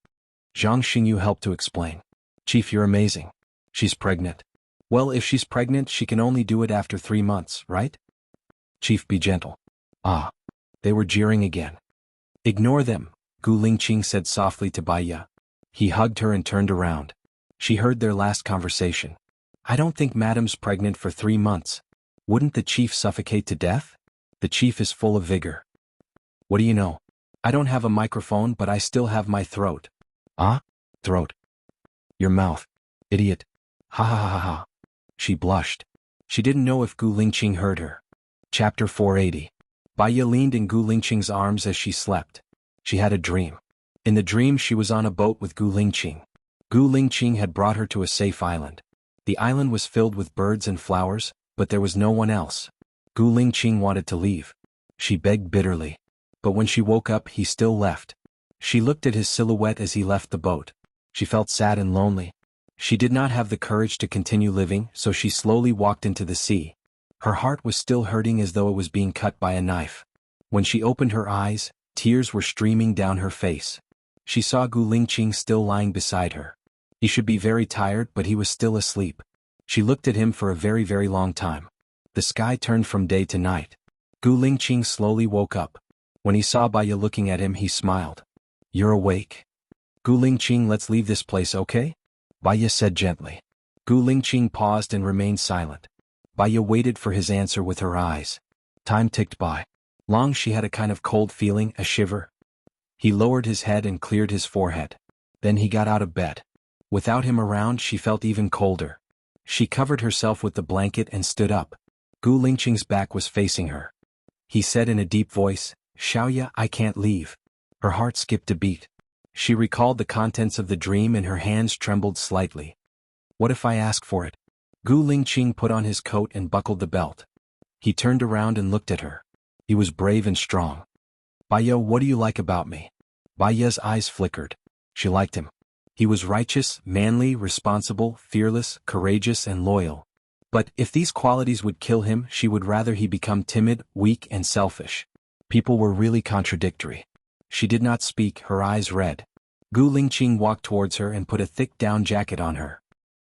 Zhang Xingyu helped to explain. Chief, you're amazing. She's pregnant. Well, if she's pregnant she can only do it after 3 months, right? Chief, be gentle. Ah. They were jeering again. Ignore them, Gu Lingqing said softly to Baya. He hugged her and turned around. She heard their last conversation. I don't think Madam's pregnant for 3 months. Wouldn't the chief suffocate to death? The chief is full of vigor. What do you know? I don't have a microphone but I still have my throat. Ah? Throat. Your mouth. Idiot. Ha ha ha ha ha. She blushed. She didn't know if Gu Lingqing heard her. Chapter 480. Baya leaned in Gu Lingqing's arms as she slept. She had a dream. In the dream she was on a boat with Gu Lingqing. Gu Lingqing had brought her to a safe island. The island was filled with birds and flowers, but there was no one else. Gu Lingqing wanted to leave. She begged bitterly. But when she woke up he still left. She looked at his silhouette as he left the boat. She felt sad and lonely. She did not have the courage to continue living, so she slowly walked into the sea. Her heart was still hurting as though it was being cut by a knife. When she opened her eyes, tears were streaming down her face. She saw Gu Lingqing still lying beside her. He should be very tired but he was still asleep. She looked at him for a very very long time. The sky turned from day to night. Gu Lingqing slowly woke up. When he saw Baya looking at him he smiled. You're awake? Gu Lingqing, let's leave this place, okay? Baya said gently. Gu Lingqing paused and remained silent. Baya waited for his answer with her eyes. Time ticked by. Long she had a kind of cold feeling, a shiver. He lowered his head and cleared his forehead. Then he got out of bed. Without him around she felt even colder. She covered herself with the blanket and stood up. Gu Lingqing's back was facing her. He said in a deep voice, Xiaoya, I can't leave. Her heart skipped a beat. She recalled the contents of the dream and her hands trembled slightly. What if I ask for it? Gu Lingqing put on his coat and buckled the belt. He turned around and looked at her. He was brave and strong. Baya, what do you like about me? Baya's eyes flickered. She liked him. He was righteous, manly, responsible, fearless, courageous and loyal. But if these qualities would kill him, she would rather he become timid, weak and selfish. People were really contradictory. She did not speak, her eyes red. Gu Lingqing walked towards her and put a thick down jacket on her.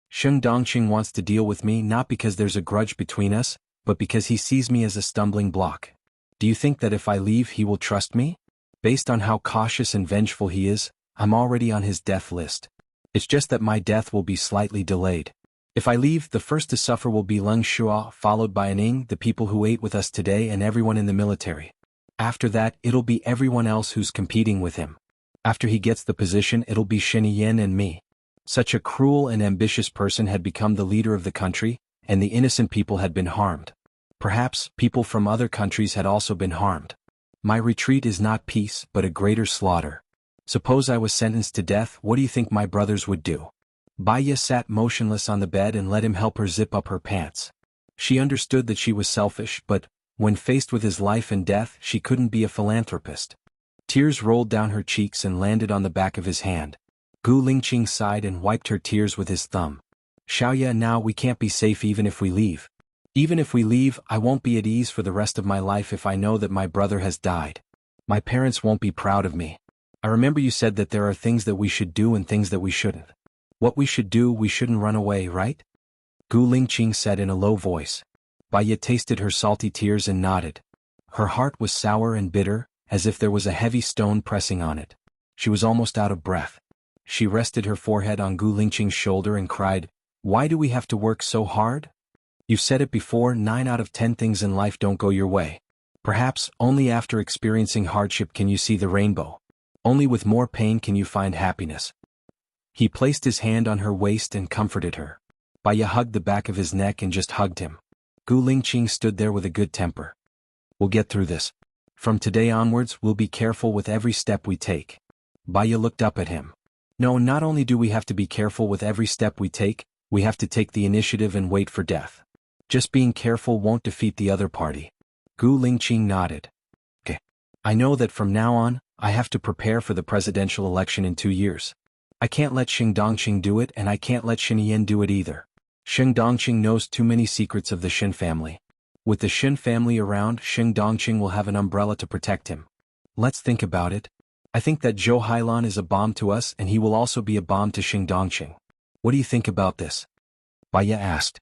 Sheng Dongqing wants to deal with me not because there's a grudge between us, but because he sees me as a stumbling block. Do you think that if I leave he will trust me? Based on how cautious and vengeful he is, I'm already on his death list. It's just that my death will be slightly delayed. If I leave, the first to suffer will be Leng Shuo, followed by Aning, the people who ate with us today and everyone in the military. After that, it'll be everyone else who's competing with him. After he gets the position, it'll be Xianhuan and me. Such a cruel and ambitious person had become the leader of the country, and the innocent people had been harmed. Perhaps, people from other countries had also been harmed. My retreat is not peace, but a greater slaughter. Suppose I was sentenced to death, what do you think my brothers would do? Baya sat motionless on the bed and let him help her zip up her pants. She understood that she was selfish, but, when faced with his life and death, she couldn't be a philanthropist. Tears rolled down her cheeks and landed on the back of his hand. Gu Lingqing sighed and wiped her tears with his thumb. Xiaoya, now we can't be safe even if we leave. Even if we leave, I won't be at ease for the rest of my life if I know that my brother has died. My parents won't be proud of me. I remember you said that there are things that we should do and things that we shouldn't. What we should do, we shouldn't run away, right? Gu Lingqing said in a low voice. Baya tasted her salty tears and nodded. Her heart was sour and bitter, as if there was a heavy stone pressing on it. She was almost out of breath. She rested her forehead on Gu Lingqing's shoulder and cried, "Why do we have to work so hard? You've said it before, 9 out of 10 things in life don't go your way. Perhaps only after experiencing hardship can you see the rainbow. Only with more pain can you find happiness." He placed his hand on her waist and comforted her. Baya hugged the back of his neck and just hugged him. Gu Lingqing stood there with a good temper. "We'll get through this. From today onwards we'll be careful with every step we take." Baya looked up at him. "No, not only do we have to be careful with every step we take, we have to take the initiative and wait for death. Just being careful won't defeat the other party." Gu Lingqing nodded. "Okay. I know that from now on, I have to prepare for the presidential election in 2 years. I can't let Xing Dongqing do it and I can't let Xianxia do it either. Xing Dongqing knows too many secrets of the Xin family. With the Xin family around, Xing Dongqing will have an umbrella to protect him. Let's think about it. I think that Zhou Hailan is a bomb to us and he will also be a bomb to Xing Dongqing. What do you think about this?" Baya asked.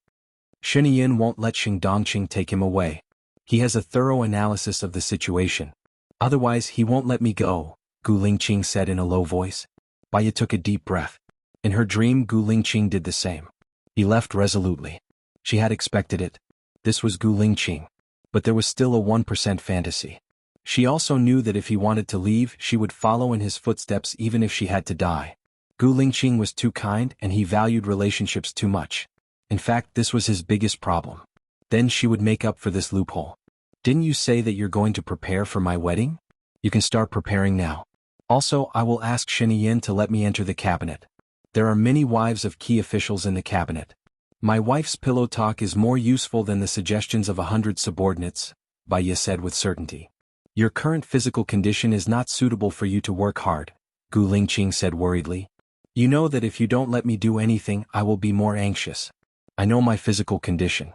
"Xianxia won't let Xing Dongqing take him away. He has a thorough analysis of the situation. Otherwise he won't let me go," Gu Lingqing said in a low voice. Baya took a deep breath. In her dream Gu Lingqing did the same. He left resolutely. She had expected it. This was Gu Lingqing. But there was still a 1% fantasy. She also knew that if he wanted to leave, she would follow in his footsteps even if she had to die. Gu Lingqing was too kind and he valued relationships too much. In fact, this was his biggest problem. Then she would make up for this loophole. "Didn't you say that you're going to prepare for my wedding? You can start preparing now. Also, I will ask Xianxia to let me enter the cabinet. There are many wives of key officials in the cabinet. My wife's pillow talk is more useful than the suggestions of 100 subordinates," Baya said with certainty. "Your current physical condition is not suitable for you to work hard," Gu Lingqing said worriedly. "You know that if you don't let me do anything, I will be more anxious. I know my physical condition.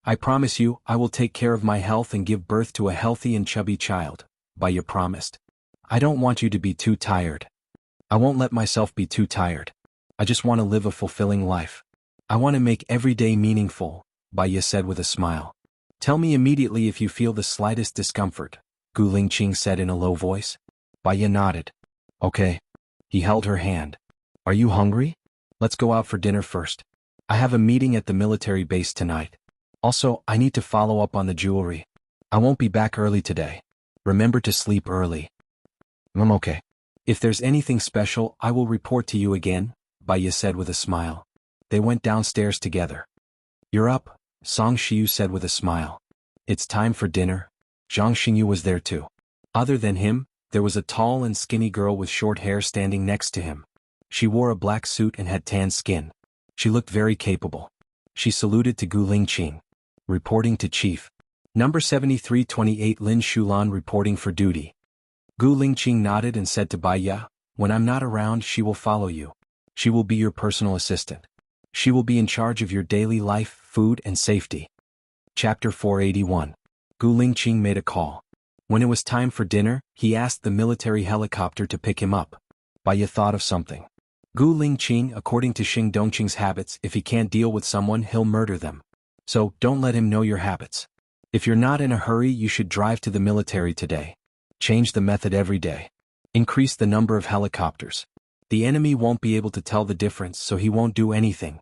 I promise you, I will take care of my health and give birth to a healthy and chubby child," Baya promised. "I don't want you to be too tired. I won't let myself be too tired. I just want to live a fulfilling life. I want to make every day meaningful," Baya said with a smile. "Tell me immediately if you feel the slightest discomfort," Gu Lingqing said in a low voice. Baya nodded. "Okay." He held her hand. "Are you hungry? Let's go out for dinner first. I have a meeting at the military base tonight. Also, I need to follow up on the jewelry. I won't be back early today. Remember to sleep early." "I'm okay. If there's anything special, I will report to you again," Baya said with a smile. They went downstairs together. "You're up," Song Shiyu said with a smile. "It's time for dinner." Zhang Xingyu was there too. Other than him, there was a tall and skinny girl with short hair standing next to him. She wore a black suit and had tan skin. She looked very capable. She saluted to Gu Lingqing. "Reporting to Chief. Number 7328 Lin Shulan reporting for duty." Gu Lingqing nodded and said to Baya, "When I'm not around, she will follow you. She will be your personal assistant. She will be in charge of your daily life, food and safety." Chapter 481. Gu Lingqing made a call. When it was time for dinner, he asked the military helicopter to pick him up. Baya thought of something. Gu Lingqing, according to Xing Dongqing's habits, if he can't deal with someone, he'll murder them. So, don't let him know your habits. If you're not in a hurry, you should drive to the military today. Change the method every day. Increase the number of helicopters. The enemy won't be able to tell the difference, so he won't do anything.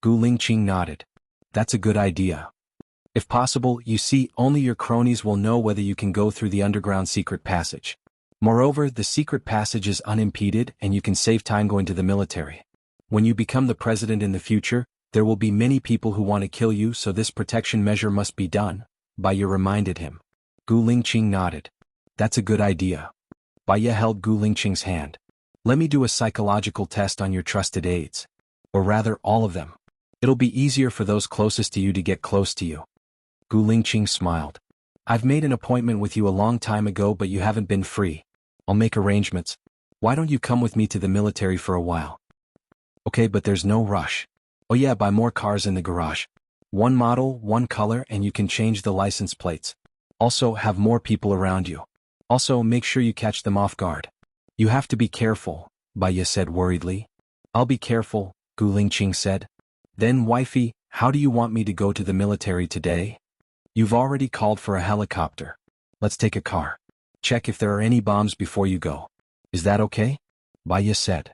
Gu Lingqing nodded. "That's a good idea. If possible, you see, only your cronies will know whether you can go through the underground secret passage. Moreover, the secret passage is unimpeded and you can save time going to the military. When you become the president in the future, there will be many people who want to kill you, so this protection measure must be done," Baya reminded him. Gu Lingqing nodded. "That's a good idea." Baya held Gu Lingqing's hand. "Let me do a psychological test on your trusted aides. Or rather, all of them. It'll be easier for those closest to you to get close to you." Gu Lingqing smiled. "I've made an appointment with you a long time ago, but you haven't been free. I'll make arrangements. Why don't you come with me to the military for a while?" "Okay, but there's no rush. Oh yeah, buy more cars in the garage. One model, one color, and you can change the license plates. Also, have more people around you. Also, make sure you catch them off guard. You have to be careful," Baya said worriedly. "I'll be careful," Gu Lingqing said. "Then, wifey, How do you want me to go to the military today? You've already called for a helicopter. Let's take a car. Check if there are any bombs before you go. Is that okay? Baya said.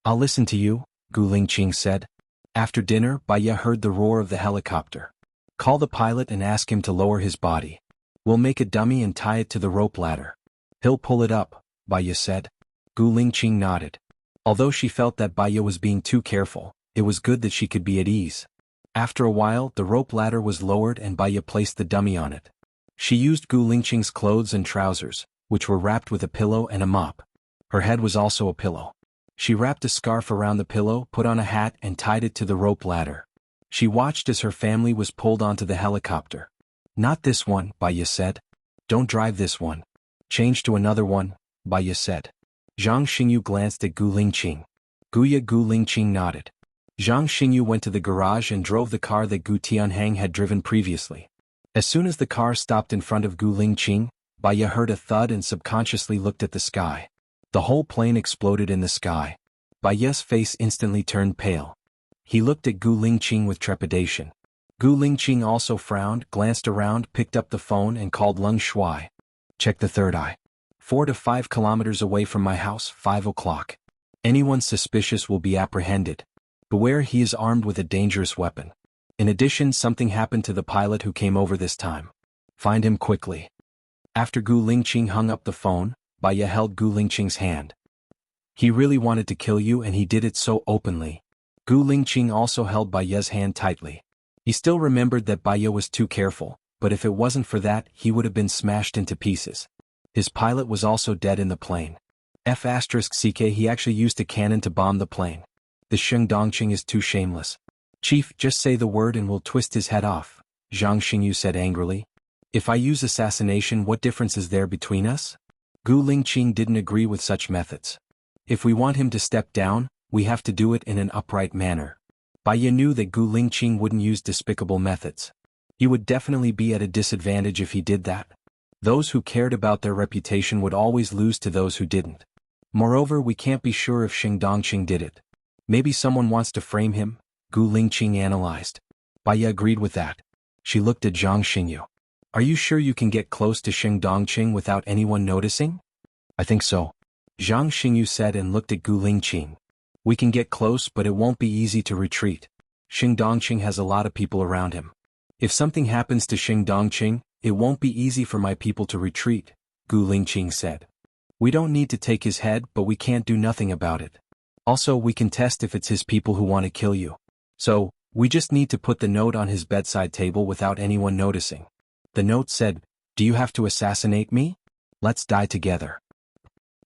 I'll listen to you, Gu Lingqing said. After dinner, Baya heard the roar of the helicopter. Call the pilot and ask him to lower his body. We'll make a dummy and tie it to the rope ladder. He'll pull it up, Baya said. Gu Lingqing nodded. Although she felt that Baya was being too careful, it was good that she could be at ease. After a while, the rope ladder was lowered and Baya placed the dummy on it. She used Gu Lingqing's clothes and trousers, which were wrapped with a pillow and a mop. Her head was also a pillow. She wrapped a scarf around the pillow, put on a hat, and tied it to the rope ladder. She watched as her family was pulled onto the helicopter. Not this one, Baya said. Don't drive this one. Change to another one, Baya said. Zhang Xingyu glanced at Gu Lingqing. Gu Lingqing nodded. Zhang Xingyu went to the garage and drove the car that Gu Tianhang had driven previously. As soon as the car stopped in front of Gu Lingqing, Baya heard a thud and subconsciously looked at the sky. The whole plane exploded in the sky. Baya's face instantly turned pale. He looked at Gu Lingqing with trepidation. Gu Lingqing also frowned, glanced around, picked up the phone and called Leng Shuai. Check the third eye. 4 to 5 kilometers away from my house, 5 o'clock. Anyone suspicious will be apprehended. Beware, he is armed with a dangerous weapon. In addition, something happened to the pilot who came over this time. Find him quickly. After Gu Lingqing hung up the phone, Baya held Gu Lingqing's hand. He really wanted to kill you and he did it so openly. Gu Lingqing also held Baya's hand tightly. He still remembered that Baya was too careful, but if it wasn't for that, he would have been smashed into pieces. His pilot was also dead in the plane. F***ck, he actually used a cannon to bomb the plane. The Sheng Dongqing is too shameless. Chief, just say the word and we'll twist his head off, Zhang Xingyu said angrily. If I use assassination, what difference is there between us? Gu Lingqing didn't agree with such methods. If we want him to step down, we have to do it in an upright manner. Baya knew that Gu Lingqing wouldn't use despicable methods. He would definitely be at a disadvantage if he did that. Those who cared about their reputation would always lose to those who didn't. Moreover, we can't be sure if Sheng Dongqing did it. Maybe someone wants to frame him, Gu Lingqing analyzed. Baya agreed with that. She looked at Zhang Xingyu. Are you sure you can get close to Sheng Dongqing without anyone noticing? I think so. Zhang Xingyu said and looked at Gu Lingqing. We can get close, but it won't be easy to retreat. Sheng Dongqing has a lot of people around him. If something happens to Sheng Dongqing, it won't be easy for my people to retreat, Gu Lingqing said. We don't need to take his head, but we can't do nothing about it. Also, we can test if it's his people who want to kill you. So, we just need to put the note on his bedside table without anyone noticing. The note said, "Do you have to assassinate me? Let's die together."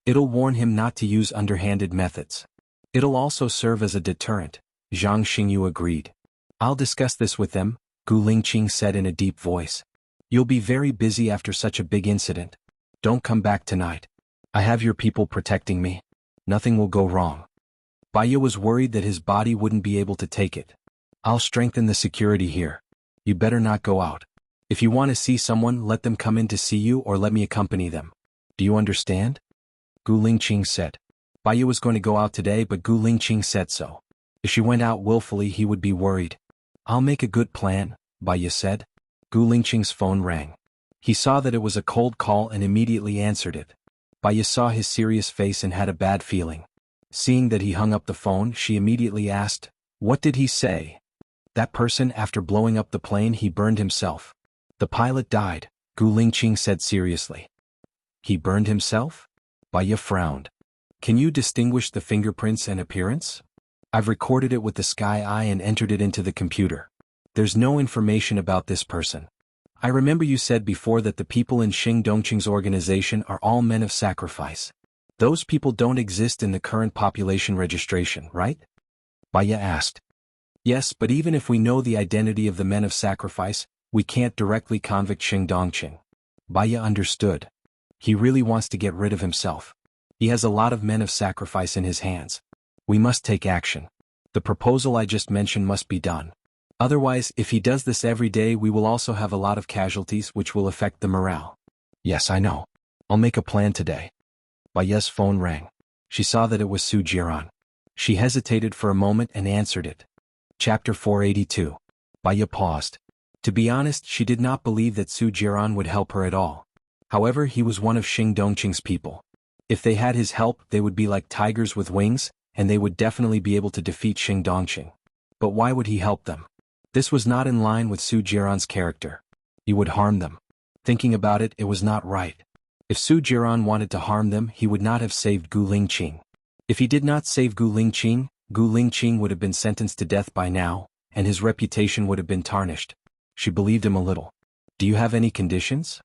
It'll warn him not to use underhanded methods. It'll also serve as a deterrent, Zhang Xingyu agreed. I'll discuss this with them, Gu Lingqing said in a deep voice. You'll be very busy after such a big incident. Don't come back tonight. I have your people protecting me. Nothing will go wrong. Baya was worried that his body wouldn't be able to take it. I'll strengthen the security here. You better not go out. If you want to see someone, let them come in to see you or let me accompany them. Do you understand? Gu Lingqing said. Baya was going to go out today, but Gu Lingqing said so. If she went out willfully, he would be worried. I'll make a good plan, Baya said. Gu Lingqing's phone rang. He saw that it was a cold call and immediately answered it. Baya saw his serious face and had a bad feeling. Seeing that he hung up the phone, she immediately asked, "What did he say?" That person, after blowing up the plane, he burned himself. The pilot died, Gu Lingqing said seriously. He burned himself? Baya frowned. Can you distinguish the fingerprints and appearance? I've recorded it with the Sky Eye and entered it into the computer. There's no information about this person. I remember you said before that the people in Sheng Dongqing's organization are all men of sacrifice. Those people don't exist in the current population registration, right? Baya asked. Yes, but even if we know the identity of the men of sacrifice, we can't directly convict Sheng Dongqing. Baya understood. He really wants to get rid of himself. He has a lot of men of sacrifice in his hands. We must take action. The proposal I just mentioned must be done. Otherwise, if he does this every day, we will also have a lot of casualties which will affect the morale. Yes, I know. I'll make a plan today. Baya's phone rang. She saw that it was Su Jiran. She hesitated for a moment and answered it. Chapter 482. Baya paused. To be honest, she did not believe that Su Jiran would help her at all. However, he was one of Xing Dongqing's people. If they had his help, they would be like tigers with wings, and they would definitely be able to defeat Xing Dongqing. But why would he help them? This was not in line with Su Jiran's character. He would harm them. Thinking about it, it was not right. If Su Jiran wanted to harm them, he would not have saved Gu Lingqing. If he did not save Gu Lingqing would have been sentenced to death by now, and his reputation would have been tarnished. She believed him a little. Do you have any conditions?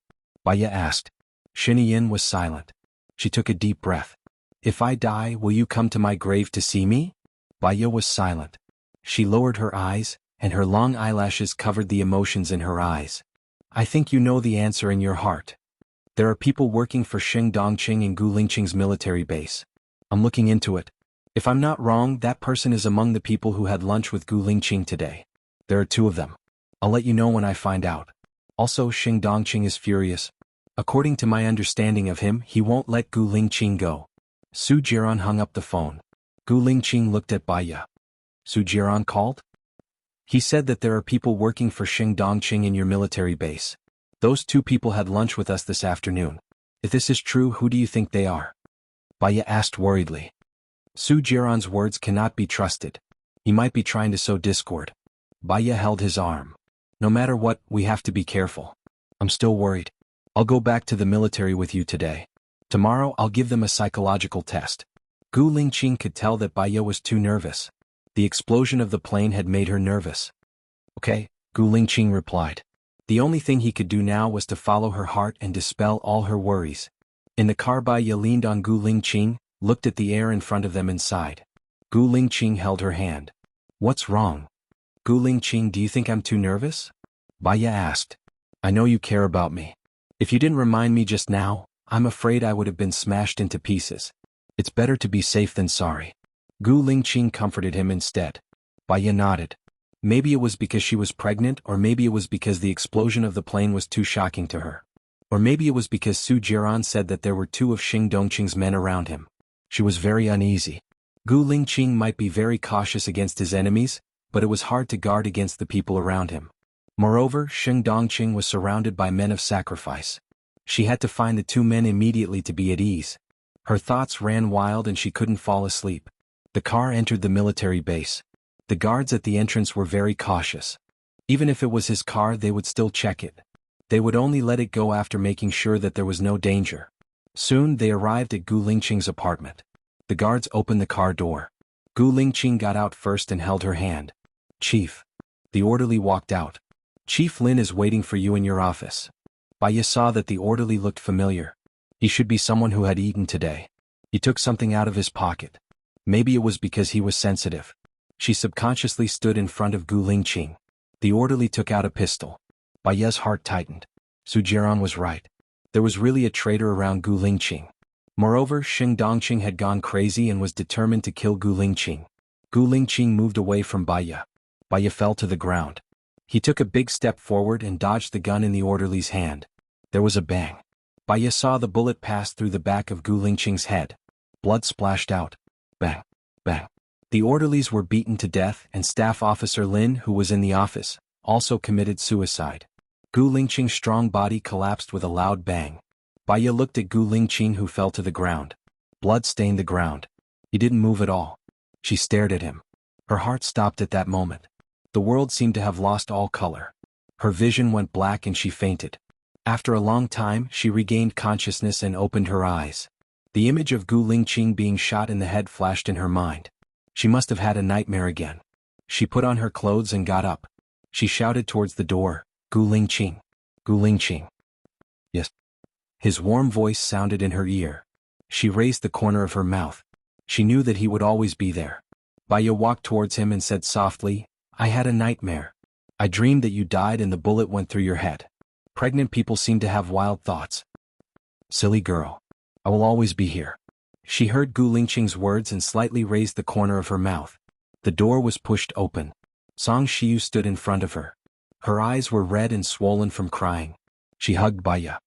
Baya asked. Xinyin was silent. She took a deep breath. If I die, will you come to my grave to see me? Baya was silent. She lowered her eyes, and her long eyelashes covered the emotions in her eyes. I think you know the answer in your heart. There are people working for Xing Dongqing in Gu Lingqing's military base. I'm looking into it. If I'm not wrong, that person is among the people who had lunch with Gu Lingqing today. There are 2 of them. I'll let you know when I find out. Also, Xing Dongqing is furious. According to my understanding of him, he won't let Gu Lingqing go. Su Jiran hung up the phone. Gu Lingqing looked at Baya. Su Jiran called? He said that there are people working for Xing Dongqing in your military base. Those 2 people had lunch with us this afternoon. If this is true, who do you think they are? Baya asked worriedly. Su Jiran's words cannot be trusted. He might be trying to sow discord. Baya held his arm. No matter what, we have to be careful. I'm still worried. I'll go back to the military with you today. Tomorrow I'll give them a psychological test. Gu Lingqing could tell that Baya was too nervous. The explosion of the plane had made her nervous. Okay, Gu Lingqing replied. The only thing he could do now was to follow her heart and dispel all her worries. In the car, Baya leaned on Gu Lingqing, looked at the air in front of them and sighed. Gu Lingqing held her hand. What's wrong? Gu Lingqing, do you think I'm too nervous? Baya asked. I know you care about me. If you didn't remind me just now, I'm afraid I would have been smashed into pieces. It's better to be safe than sorry. Gu Lingqing comforted him instead. Baya nodded. Maybe it was because she was pregnant, or maybe it was because the explosion of the plane was too shocking to her. Or maybe it was because Su Jiran said that there were 2 of Xing Dongqing's men around him. She was very uneasy. Gu Lingqing might be very cautious against his enemies, but it was hard to guard against the people around him. Moreover, Xing Dongqing was surrounded by men of sacrifice. She had to find the 2 men immediately to be at ease. Her thoughts ran wild and she couldn't fall asleep. The car entered the military base. The guards at the entrance were very cautious. Even if it was his car, they would still check it. They would only let it go after making sure that there was no danger. Soon they arrived at Gu Lingqing's apartment. The guards opened the car door. Gu Lingqing got out first and held her hand. Chief. The orderly walked out. Chief Lin is waiting for you in your office. Baya saw that the orderly looked familiar. He should be someone who had eaten today. He took something out of his pocket. Maybe it was because he was sensitive. She subconsciously stood in front of Gu Lingqing. The orderly took out a pistol. Baya's heart tightened. Su Jiran was right. There was really a traitor around Gu Lingqing. Moreover, Xing Dongqing had gone crazy and was determined to kill Gu Lingqing. Gu Lingqing moved away from Baya. Baya fell to the ground. He took a big step forward and dodged the gun in the orderly's hand. There was a bang. Baya saw the bullet pass through the back of Gu Lingqing's head. Blood splashed out. Bang. Bang. The orderlies were beaten to death, and Staff Officer Lin, who was in the office, also committed suicide. Gu Lingqing's strong body collapsed with a loud bang. Baya looked at Gu Lingqing, who fell to the ground. Blood stained the ground. He didn't move at all. She stared at him. Her heart stopped at that moment. The world seemed to have lost all color. Her vision went black and she fainted. After a long time, she regained consciousness and opened her eyes. The image of Gu Lingqing being shot in the head flashed in her mind. She must have had a nightmare again. She put on her clothes and got up. She shouted towards the door, Gu Lingqing. Gu Lingqing. Yes. His warm voice sounded in her ear. She raised the corner of her mouth. She knew that he would always be there. Baya walked towards him and said softly, I had a nightmare. I dreamed that you died and the bullet went through your head. Pregnant people seem to have wild thoughts. Silly girl. I will always be here. She heard Gu Lingqing's words and slightly raised the corner of her mouth. The door was pushed open. Song Shiyu stood in front of her. Her eyes were red and swollen from crying. She hugged Baya.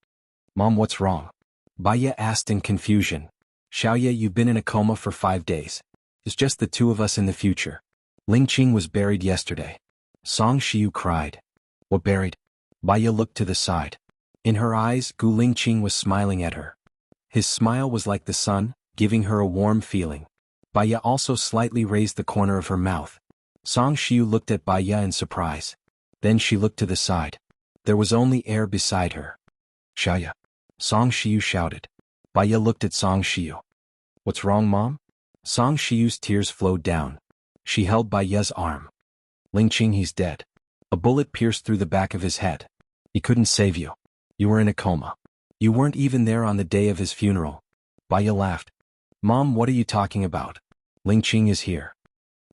Mom, what's wrong? Baya asked in confusion. Xiaoye, you've been in a coma for 5 days. It's just the 2 of us in the future. Lingqing was buried yesterday. Song Shiyu cried. What buried? Baya looked to the side. In her eyes, Gu Lingqing was smiling at her. His smile was like the sun, giving her a warm feeling. Baya also slightly raised the corner of her mouth. Song Shiyu looked at Baya in surprise. Then she looked to the side. There was only air beside her. Xianxia. Song Shiyu shouted. Baya looked at Song Shiyu. What's wrong, Mom? Song Shiyu's tears flowed down. She held Baya's arm. Lingqing, he's dead. A bullet pierced through the back of his head. He couldn't save you. You were in a coma. You weren't even there on the day of his funeral. Baya laughed. Mom, what are you talking about? Lingqing is here.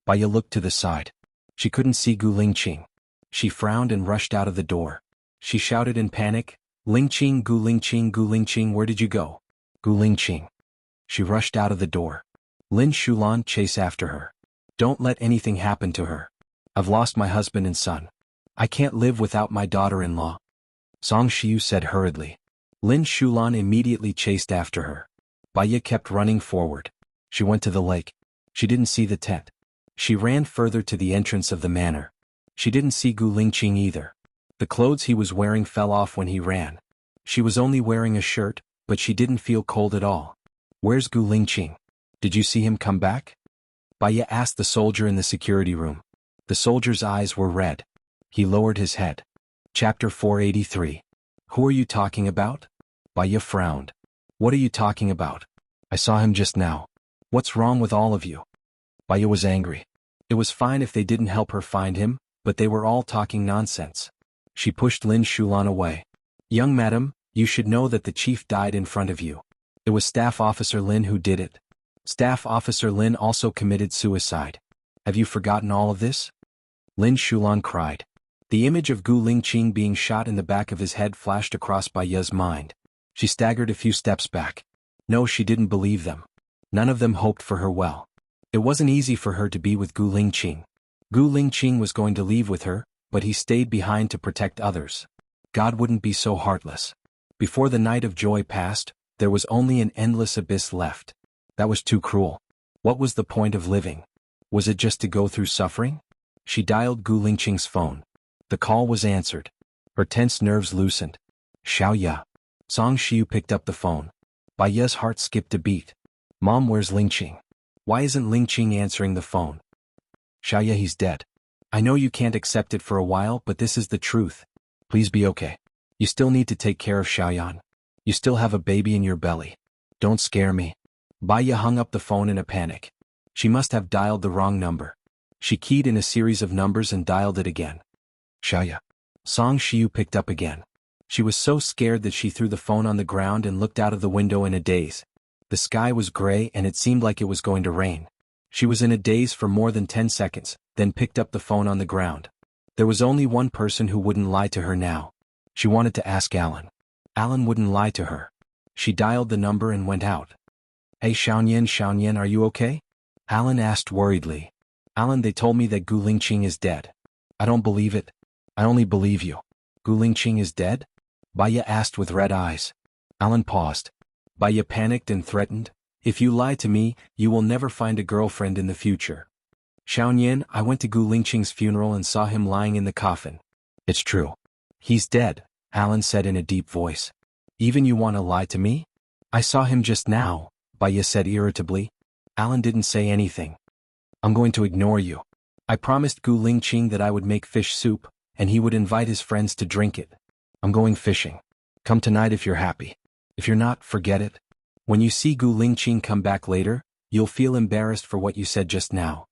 Baya looked to the side. She couldn't see Gu Lingqing. She frowned and rushed out of the door. She shouted in panic, Lingqing, Gu Lingqing, Gu Lingqing, where did you go? Gu Lingqing. She rushed out of the door. Lin Shulan chased after her. Don't let anything happen to her. I've lost my husband and son. I can't live without my daughter-in-law. Song Shiyu said hurriedly. Lin Shulan immediately chased after her. Baya kept running forward. She went to the lake. She didn't see the tent. She ran further to the entrance of the manor. She didn't see Gu Lingqing either. The clothes he was wearing fell off when he ran. She was only wearing a shirt, but she didn't feel cold at all. Where's Gu Lingqing? Did you see him come back? Baya asked the soldier in the security room. The soldier's eyes were red. He lowered his head. Chapter 483. Who are you talking about? Baya frowned. What are you talking about? I saw him just now. What's wrong with all of you? Baya was angry. It was fine if they didn't help her find him, but they were all talking nonsense. She pushed Lin Shulan away. Young madam, you should know that the chief died in front of you. It was Staff Officer Lin who did it. Staff Officer Lin also committed suicide. Have you forgotten all of this? Lin Shulan cried. The image of Gu Lingqing being shot in the back of his head flashed across Baya's mind. She staggered a few steps back. No, she didn't believe them. None of them hoped for her well. It wasn't easy for her to be with Gu Lingqing. Gu Lingqing was going to leave with her, but he stayed behind to protect others. God wouldn't be so heartless. Before the night of joy passed, there was only an endless abyss left. That was too cruel. What was the point of living? Was it just to go through suffering? She dialed Gu Lingqing's phone. The call was answered. Her tense nerves loosened. Xiaoya. Song Shiyu picked up the phone. Baya's heart skipped a beat. Mom, where's Lingqing? Why isn't Lingqing answering the phone? Xiaoya, he's dead. I know you can't accept it for a while, but this is the truth. Please be okay. You still need to take care of Xiaoyan. You still have a baby in your belly. Don't scare me. Baya hung up the phone in a panic. She must have dialed the wrong number. She keyed in a series of numbers and dialed it again. Xiaoya. Song Shiyu picked up again. She was so scared that she threw the phone on the ground and looked out of the window in a daze. The sky was gray and it seemed like it was going to rain. She was in a daze for more than 10 seconds, then picked up the phone on the ground. There was only one person who wouldn't lie to her now. She wanted to ask Alan. Alan wouldn't lie to her. She dialed the number and went out. Hey Xuanhuan, are you okay? Alan asked worriedly. Alan, they told me that Gu Lingqing is dead. I don't believe it. I only believe you. Gu Lingqing is dead? Baya asked with red eyes. Alan paused. Baya panicked and threatened. If you lie to me, you will never find a girlfriend in the future. Xuanhuan, I went to Gu Lingqing's funeral and saw him lying in the coffin. It's true. He's dead, Alan said in a deep voice. Even you want to lie to me? I saw him just now, Baya said irritably. Alan didn't say anything. I'm going to ignore you. I promised Gu Lingqing that I would make fish soup, and he would invite his friends to drink it. I'm going fishing. Come tonight if you're happy. If you're not, forget it. When you see Gu Lingqing come back later, you'll feel embarrassed for what you said just now.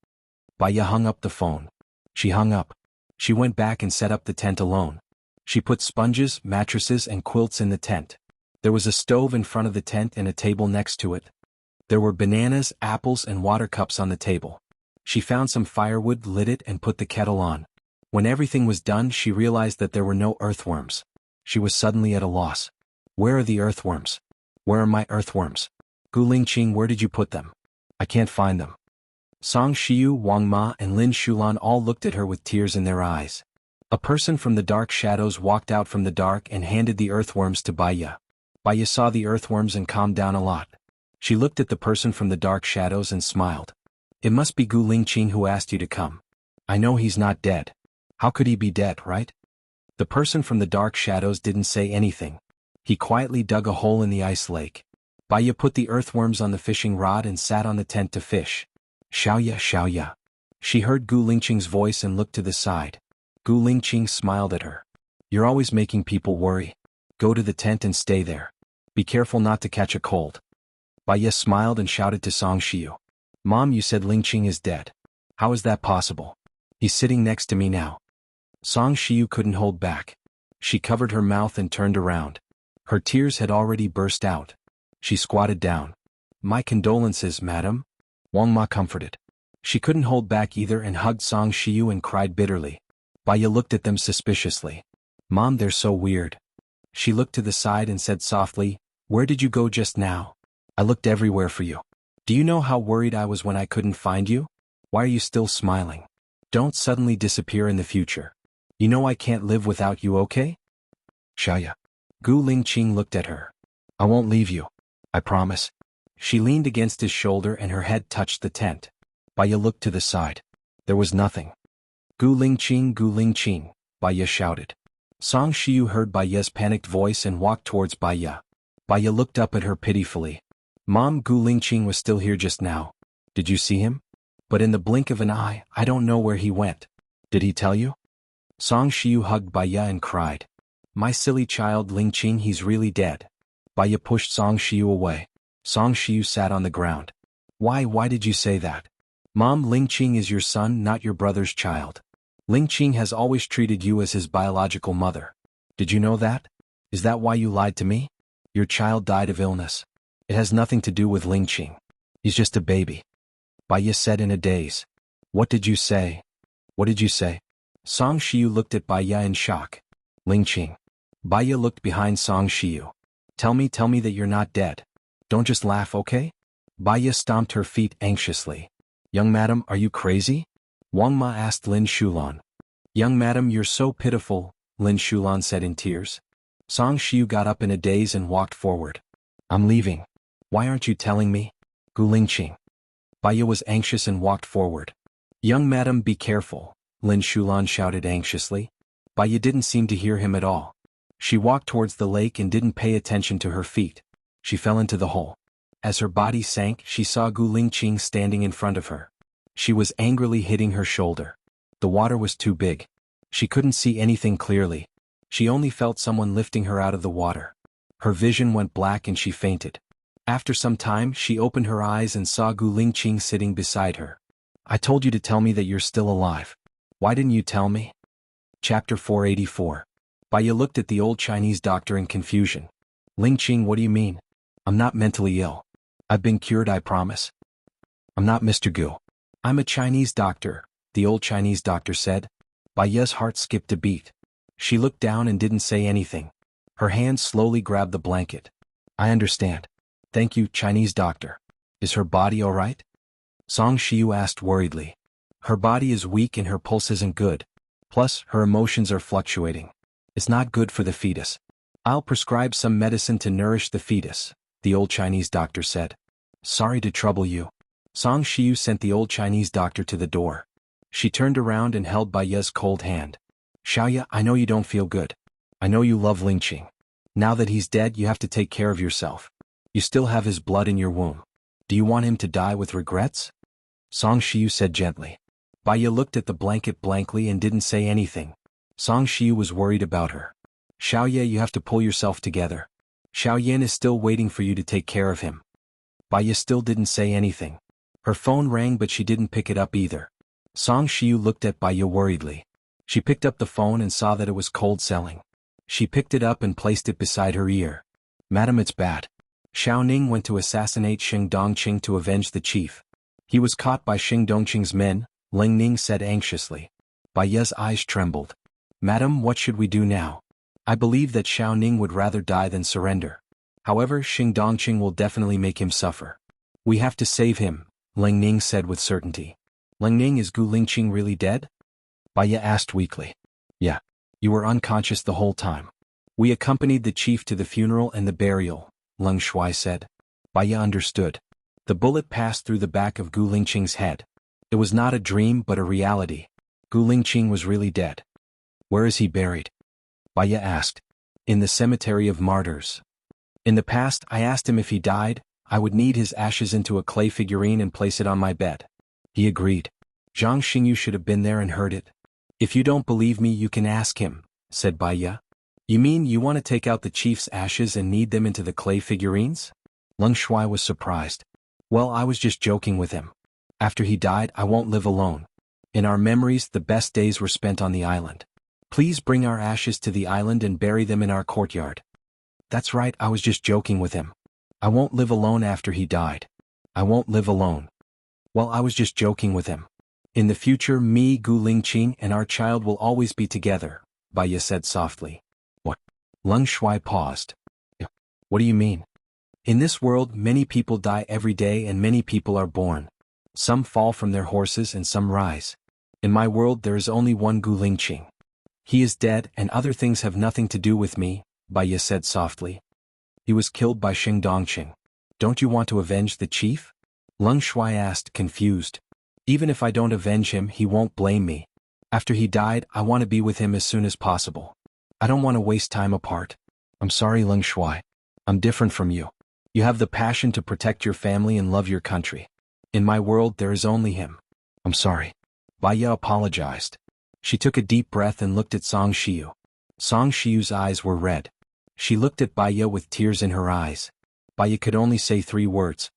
Baya hung up the phone. She hung up. She went back and set up the tent alone. She put sponges, mattresses, and quilts in the tent. There was a stove in front of the tent and a table next to it. There were bananas, apples, and water cups on the table. She found some firewood, lit it, and put the kettle on. When everything was done, she realized that there were no earthworms. She was suddenly at a loss. Where are the earthworms? Where are my earthworms? Gu Lingqing, where did you put them? I can't find them. Song Shiyu, Wang Ma, and Lin Shulan all looked at her with tears in their eyes. A person from the dark shadows walked out from the dark and handed the earthworms to Baya. Baya saw the earthworms and calmed down a lot. She looked at the person from the dark shadows and smiled. It must be Gu Lingqing who asked you to come. I know he's not dead. How could he be dead, right? The person from the dark shadows didn't say anything. He quietly dug a hole in the ice lake. Baya put the earthworms on the fishing rod and sat on the tent to fish. Xiaoya, Xiaoya. She heard Gu Lingqing's voice and looked to the side. Gu Lingqing smiled at her. You're always making people worry. Go to the tent and stay there. Be careful not to catch a cold. Baya smiled and shouted to Song Shiyu. Mom, you said Lingqing is dead. How is that possible? He's sitting next to me now. Song Shiyu couldn't hold back. She covered her mouth and turned around. Her tears had already burst out. She squatted down. My condolences, madam. Wang Ma comforted. She couldn't hold back either and hugged Song Shiyu and cried bitterly. Baya looked at them suspiciously. Mom, they're so weird. She looked to the side and said softly, Where did you go just now? I looked everywhere for you. Do you know how worried I was when I couldn't find you? Why are you still smiling? Don't suddenly disappear in the future. You know I can't live without you, okay? Xiaoya. Gu Lingqing looked at her. I won't leave you. I promise. She leaned against his shoulder and her head touched the tent. Baya looked to the side. There was nothing. Gu Lingqing, Baya shouted. Song Shiyu heard Baya's panicked voice and walked towards Baya. Baya looked up at her pitifully. Mom, Gu Lingqing was still here just now. Did you see him? But in the blink of an eye, I don't know where he went. Did he tell you? Song Shiyu hugged Baya and cried. My silly child Lingqing, he's really dead. Baya pushed Song Shiyu away. Song Shiyu sat on the ground. Why did you say that? Mom, Lingqing is your son, not your brother's child. Lingqing has always treated you as his biological mother. Did you know that? Is that why you lied to me? Your child died of illness. It has nothing to do with Lingqing. He's just a baby. Baya said in a daze. What did you say? What did you say? Song Shiyu looked at Baya in shock. Lingqing. Baya looked behind Song Shiyu. Tell me that you're not dead. Don't just laugh, okay? Baya stomped her feet anxiously. Young madam, are you crazy? Wang Ma asked Lin Shulan. Young madam, you're so pitiful, Lin Shulan said in tears. Song Shiyu got up in a daze and walked forward. I'm leaving. Why aren't you telling me? Gu Lingqing. Baya was anxious and walked forward. Young madam, be careful, Lin Shulan shouted anxiously. Baya didn't seem to hear him at all. She walked towards the lake and didn't pay attention to her feet. She fell into the hole. As her body sank, she saw Gu Lingqing standing in front of her. She was angrily hitting her shoulder. The water was too big. She couldn't see anything clearly. She only felt someone lifting her out of the water. Her vision went black and she fainted. After some time, she opened her eyes and saw Gu Lingqing sitting beside her. I told you to tell me that you're still alive. Why didn't you tell me? Chapter 484. Baya looked at the old Chinese doctor in confusion. Lingqing, what do you mean? I'm not mentally ill. I've been cured, I promise. I'm not Mr. Gu. I'm a Chinese doctor, the old Chinese doctor said. Baya's heart skipped a beat. She looked down and didn't say anything. Her hand slowly grabbed the blanket. I understand. Thank you, Chinese doctor. Is her body all right? Song Shiyu asked worriedly. Her body is weak and her pulse isn't good. Plus, her emotions are fluctuating. It's not good for the fetus. I'll prescribe some medicine to nourish the fetus, the old Chinese doctor said. Sorry to trouble you. Song Shiyu sent the old Chinese doctor to the door. She turned around and held Baya's cold hand. Xiaoya, I know you don't feel good. I know you love Lingqing. Now that he's dead, you have to take care of yourself. You still have his blood in your womb. Do you want him to die with regrets? Song Shiyu said gently. Baya looked at the blanket blankly and didn't say anything. Song Shiyu was worried about her. Xiaoya, you have to pull yourself together. Xiaoyan is still waiting for you to take care of him. Baya still didn't say anything. Her phone rang but she didn't pick it up either. Song Shiyu looked at Baya worriedly. She picked up the phone and saw that it was cold selling. She picked it up and placed it beside her ear. Madam, it's bad. Xiao Ning went to assassinate Xing Dongqing to avenge the chief. He was caught by Xing Dongqing's men, Ling Ning said anxiously. Baya's eyes trembled. Madam, what should we do now? I believe that Xiao Ning would rather die than surrender. However, Xing Dongqing will definitely make him suffer. We have to save him, Ling Ning said with certainty. Ling Ning, is Gu Lingqing really dead? Baya asked weakly. Yeah. You were unconscious the whole time. We accompanied the chief to the funeral and the burial, Leng Shuai said. Baya understood. The bullet passed through the back of Gu Lingqing's head. It was not a dream but a reality. Gu Lingqing was really dead. Where is he buried? Baya asked. In the cemetery of martyrs. In the past, I asked him if he died, I would knead his ashes into a clay figurine and place it on my bed. He agreed. Zhang Xingyu should have been there and heard it. If you don't believe me, you can ask him, said Baya. You mean you want to take out the chief's ashes and knead them into the clay figurines? Leng Shuai was surprised. Well, I was just joking with him. After he died, I won't live alone. In our memories, the best days were spent on the island. Please bring our ashes to the island and bury them in our courtyard. That's right, I was just joking with him. I won't live alone after he died. I won't live alone. Well, I was just joking with him. In the future, me, Gu Lingqing, and our child will always be together, Baya said softly. What? Leng Shuai paused. What do you mean? In this world, many people die every day and many people are born. Some fall from their horses and some rise. In my world, there is only one Gu Lingqing. He is dead and other things have nothing to do with me, Baya said softly. He was killed by Xing Dongqing. Don't you want to avenge the chief? Leng Shuai asked, confused. Even if I don't avenge him, he won't blame me. After he died, I want to be with him as soon as possible. I don't want to waste time apart. I'm sorry, Leng Shuai. I'm different from you. You have the passion to protect your family and love your country. In my world, there is only him. I'm sorry. Baya apologized. She took a deep breath and looked at Song Shiyu. Song Shiyu's eyes were red. She looked at Baya with tears in her eyes. Baya could only say 3 words.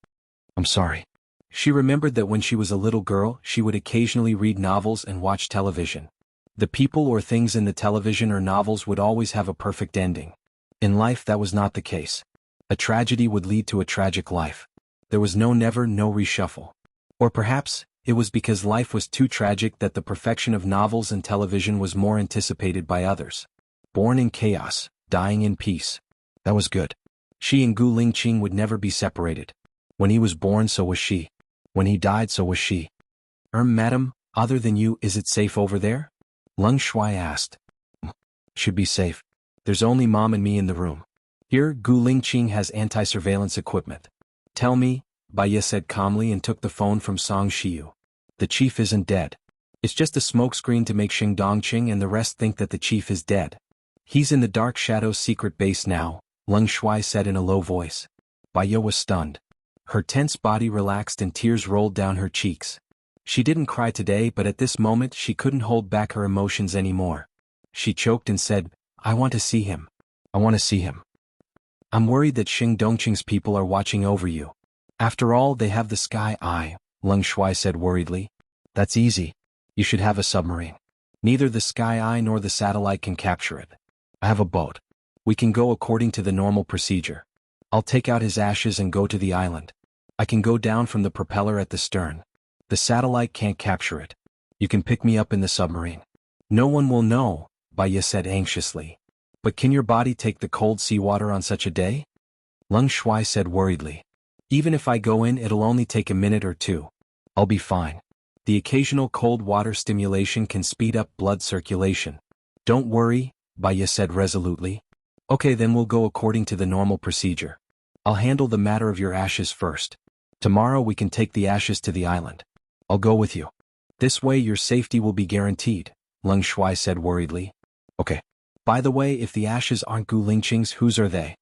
I'm sorry. She remembered that when she was a little girl, she would occasionally read novels and watch television. The people or things in the television or novels would always have a perfect ending. In life, that was not the case. A tragedy would lead to a tragic life. There was no reshuffle. Or perhaps, it was because life was too tragic that the perfection of novels and television was more anticipated by others. Born in chaos, dying in peace. That was good. She and Gu Lingqing would never be separated. When he was born, so was she. When he died, so was she. Madam, other than you, is it safe over there? Leng Shuai asked. Should be safe. There's only Mom and me in the room. Here, Gu Lingqing has anti-surveillance equipment. Tell me, Baya said calmly and took the phone from Song Shiyu. The chief isn't dead. It's just a smokescreen to make Xing Dongqing and the rest think that the chief is dead. He's in the Dark Shadow's secret base now, Leng Shuai said in a low voice. Baya was stunned. Her tense body relaxed and tears rolled down her cheeks. She didn't cry today, but at this moment she couldn't hold back her emotions anymore. She choked and said, I want to see him. I want to see him. I'm worried that Xing Dongqing's people are watching over you. After all, they have the sky eye, Leng Shuai said worriedly. That's easy. You should have a submarine. Neither the sky eye nor the satellite can capture it. I have a boat. We can go according to the normal procedure. I'll take out his ashes and go to the island. I can go down from the propeller at the stern. The satellite can't capture it. You can pick me up in the submarine. No one will know, Baya said anxiously. But can your body take the cold seawater on such a day? Leng Shuai said worriedly. Even if I go in, it'll only take a minute or 2. I'll be fine. The occasional cold water stimulation can speed up blood circulation. Don't worry, Baya said resolutely. Okay, then we'll go according to the normal procedure. I'll handle the matter of your ashes first. Tomorrow we can take the ashes to the island. I'll go with you. This way your safety will be guaranteed, Leng Shuai said worriedly. Okay. By the way, if the ashes aren't Gu Lingqing's, whose are they?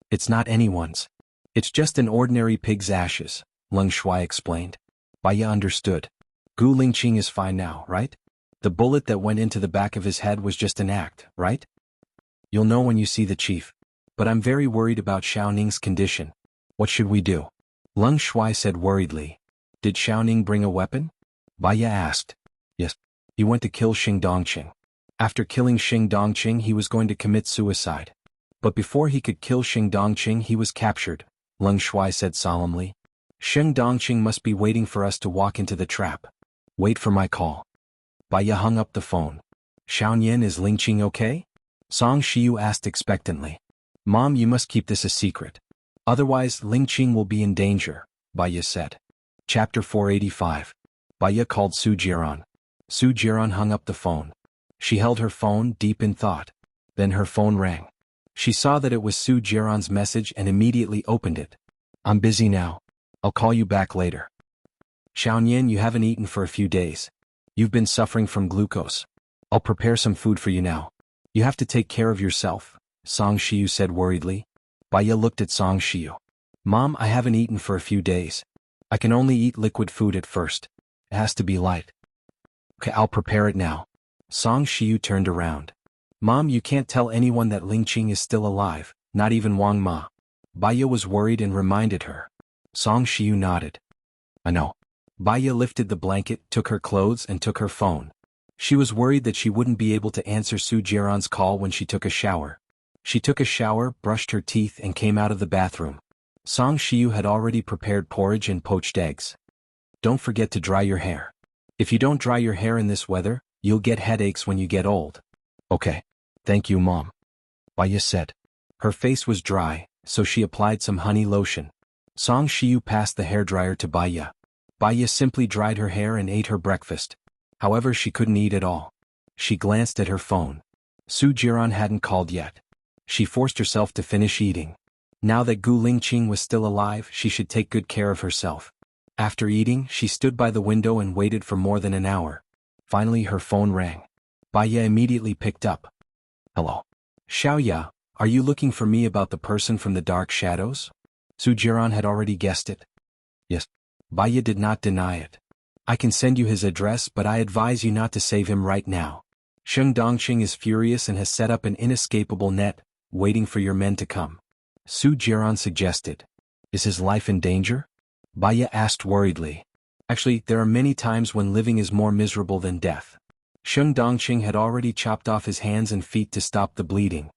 It's not anyone's. It's just an ordinary pig's ashes, Leng Shuai explained. Baya understood. Gu Lingqing is fine now, right? The bullet that went into the back of his head was just an act, right? You'll know when you see the chief. But I'm very worried about Xiaoning's condition. What should we do? Leng Shuai said worriedly. Did Xiaoning bring a weapon? Baya asked. Yes. He went to kill Xing Dongqing. After killing Xing Dongqing, he was going to commit suicide. But before he could kill Xing Dongqing, he was captured, Leng Shuai said solemnly. Xing Dongqing must be waiting for us to walk into the trap. Wait for my call. Baya hung up the phone. Xiaoyan, is Lingqing okay? Song Shiyu asked expectantly. Mom, you must keep this a secret. Otherwise, Lingqing will be in danger, Baya said. Chapter 485. Baya called Su Jiran. Su Jiran hung up the phone. She held her phone, deep in thought. Then her phone rang. She saw that it was Su Jiran's message and immediately opened it. I'm busy now. I'll call you back later. Xiaoyan, you haven't eaten for a few days. You've been suffering from glucose. I'll prepare some food for you now. You have to take care of yourself, Song Shiyu said worriedly. Baya looked at Song Shiyu. Mom, I haven't eaten for a few days. I can only eat liquid food at first. It has to be light. Okay, I'll prepare it now. Song Shiyu turned around. Mom, you can't tell anyone that Ling Qing is still alive, not even Wang Ma. Baya was worried and reminded her. Song Shiyu nodded. I know. Baya lifted the blanket, took her clothes and took her phone. She was worried that she wouldn't be able to answer Su Jiran's call when she took a shower. She took a shower, brushed her teeth and came out of the bathroom. Song Shiyu had already prepared porridge and poached eggs. Don't forget to dry your hair. If you don't dry your hair in this weather, you'll get headaches when you get old. Okay. Thank you, Mom. Baya said. Her face was dry, so she applied some honey lotion. Song Shiyu passed the hairdryer to Baya. Baya simply dried her hair and ate her breakfast. However, she couldn't eat at all. She glanced at her phone. Su Jiran hadn't called yet. She forced herself to finish eating. Now that Gu Lingqing was still alive, she should take good care of herself. After eating, she stood by the window and waited for more than an hour. Finally, her phone rang. Baya immediately picked up. Hello. Xiaoya, are you looking for me about the person from the dark shadows? Su Jiran had already guessed it. Yes. Baya did not deny it. I can send you his address, but I advise you not to save him right now. Sheng Dongqing is furious and has set up an inescapable net, waiting for your men to come. Su Jiran suggested. Is his life in danger? Baya asked worriedly. Actually, there are many times when living is more miserable than death. Sheng Dongqing had already chopped off his hands and feet to stop the bleeding.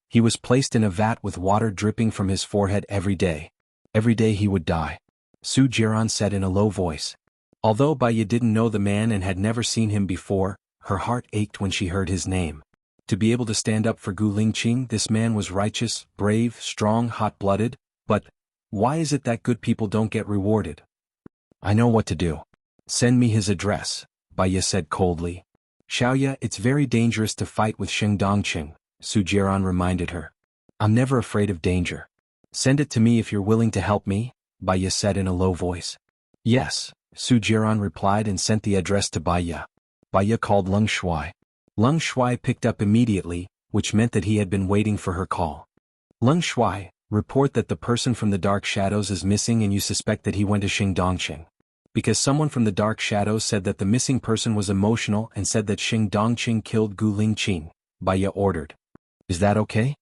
He was placed in a vat with water dripping from his forehead every day. Every day he would die. Su Jiran said in a low voice. Although Baya didn't know the man and had never seen him before, her heart ached when she heard his name. To be able to stand up for Gu Lingqing, this man was righteous, brave, strong, hot-blooded, but why is it that good people don't get rewarded? I know what to do. Send me his address, Baya said coldly. Xiaoya, it's very dangerous to fight with Sheng Dongqing, Su Jiran reminded her. I'm never afraid of danger. Send it to me if you're willing to help me, Baya said in a low voice. Yes, Su Jiran replied and sent the address to Baya. Baya called Leng Shuai. Leng Shuai picked up immediately, which meant that he had been waiting for her call. Leng Shuai, report that the person from the dark shadows is missing and you suspect that he went to Sheng Dongqing. Because someone from the dark shadows said that the missing person was emotional and said that Sheng Dongqing killed Gu Lingqing, Baya ordered. Is that okay?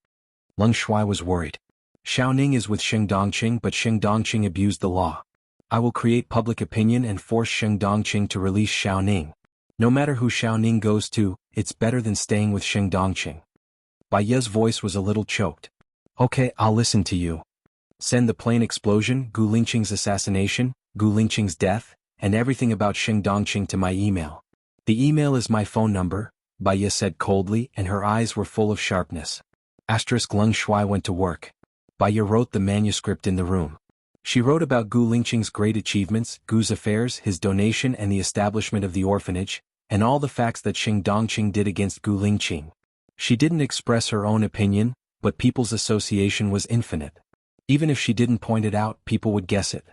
Leng Shuai was worried. Xiaoning is with Sheng Dongqing, but Sheng Dongqing abused the law. I will create public opinion and force Sheng Dongqing to release Xiaoning. No matter who Xiaoning goes to, it's better than staying with Sheng Dongqing. Baya's voice was a little choked. Okay, I'll listen to you. Send the plane explosion, Gu Lingqing's assassination, Gu Lingqing's death, and everything about Sheng Dongqing to my email. The email is my phone number, Baya said coldly, and her eyes were full of sharpness. Leng Shuai went to work. Baya wrote the manuscript in the room. She wrote about Gu Lingqing's great achievements, Gu's affairs, his donation and the establishment of the orphanage, and all the facts that Sheng Dongqing did against Gu Lingqing. She didn't express her own opinion, but people's association was infinite. Even if she didn't point it out, people would guess it.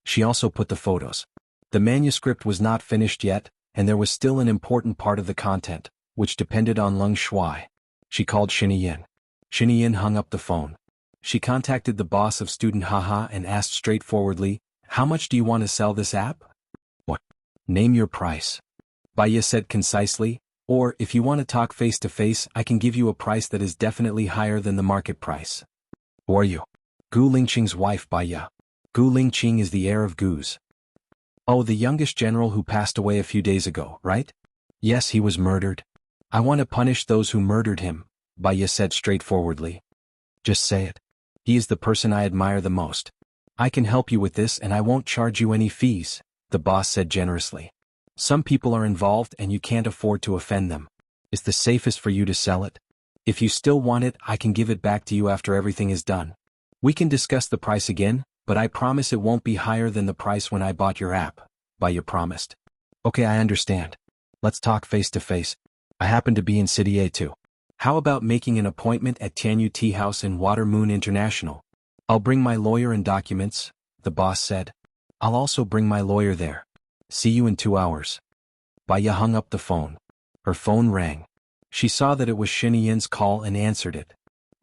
She also put the photos. The manuscript was not finished yet, and there was still an important part of the content, which depended on Leng Shuai. She called Xinyan. Xinyan hung up the phone. She contacted the boss of Student Haha and asked straightforwardly, how much do you want to sell this app? What? Name your price. Baya said concisely, or if you want to talk face to face, I can give you a price that is definitely higher than the market price. Who are you? Gu Lingqing's wife, Baya. Gu Lingqing is the heir of Gu's. Oh, the youngest general who passed away a few days ago, right? Yes, he was murdered. I want to punish those who murdered him, Baya said straightforwardly. Just say it. He is the person I admire the most. I can help you with this and I won't charge you any fees, the boss said generously. Some people are involved and you can't afford to offend them. It's the safest for you to sell it. If you still want it, I can give it back to you after everything is done. We can discuss the price again, but I promise it won't be higher than the price when I bought your app, Baya promised. Okay, I understand. Let's talk face to face. I happen to be in City A too. How about making an appointment at Tianyu Tea House in Water Moon International? I'll bring my lawyer and documents, the boss said. I'll also bring my lawyer there. See you in 2 hours. Baya hung up the phone. Her phone rang. She saw that it was Xianxia's call and answered it.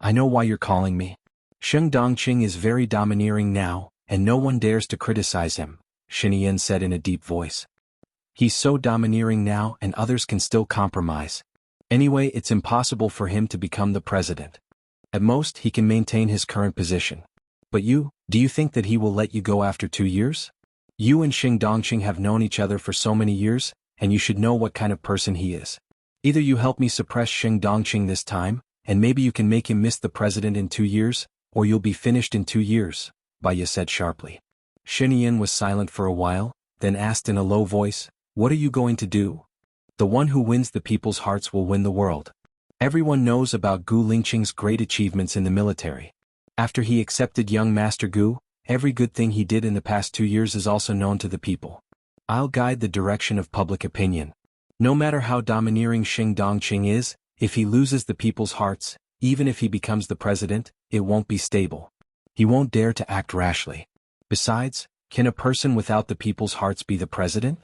I know why you're calling me. Sheng Dongqing is very domineering now, and no one dares to criticize him, Xianxia said in a deep voice. He's so domineering now and others can still compromise. Anyway, it's impossible for him to become the president. At most, he can maintain his current position. But do you think that he will let you go after 2 years? You and Sheng Dongqing have known each other for so many years, and you should know what kind of person he is. Either you help me suppress Sheng Dongqing this time, and maybe you can make him miss the president in 2 years, or you'll be finished in 2 years, Baya said sharply. Xianxia was silent for a while, then asked in a low voice, what are you going to do? The one who wins the people's hearts will win the world. Everyone knows about Gu Lingqing's great achievements in the military. After he accepted young Master Gu, every good thing he did in the past 2 years is also known to the people. I'll guide the direction of public opinion. No matter how domineering Sheng Dongqing is, if he loses the people's hearts, even if he becomes the president, it won't be stable. He won't dare to act rashly. Besides, can a person without the people's hearts be the president?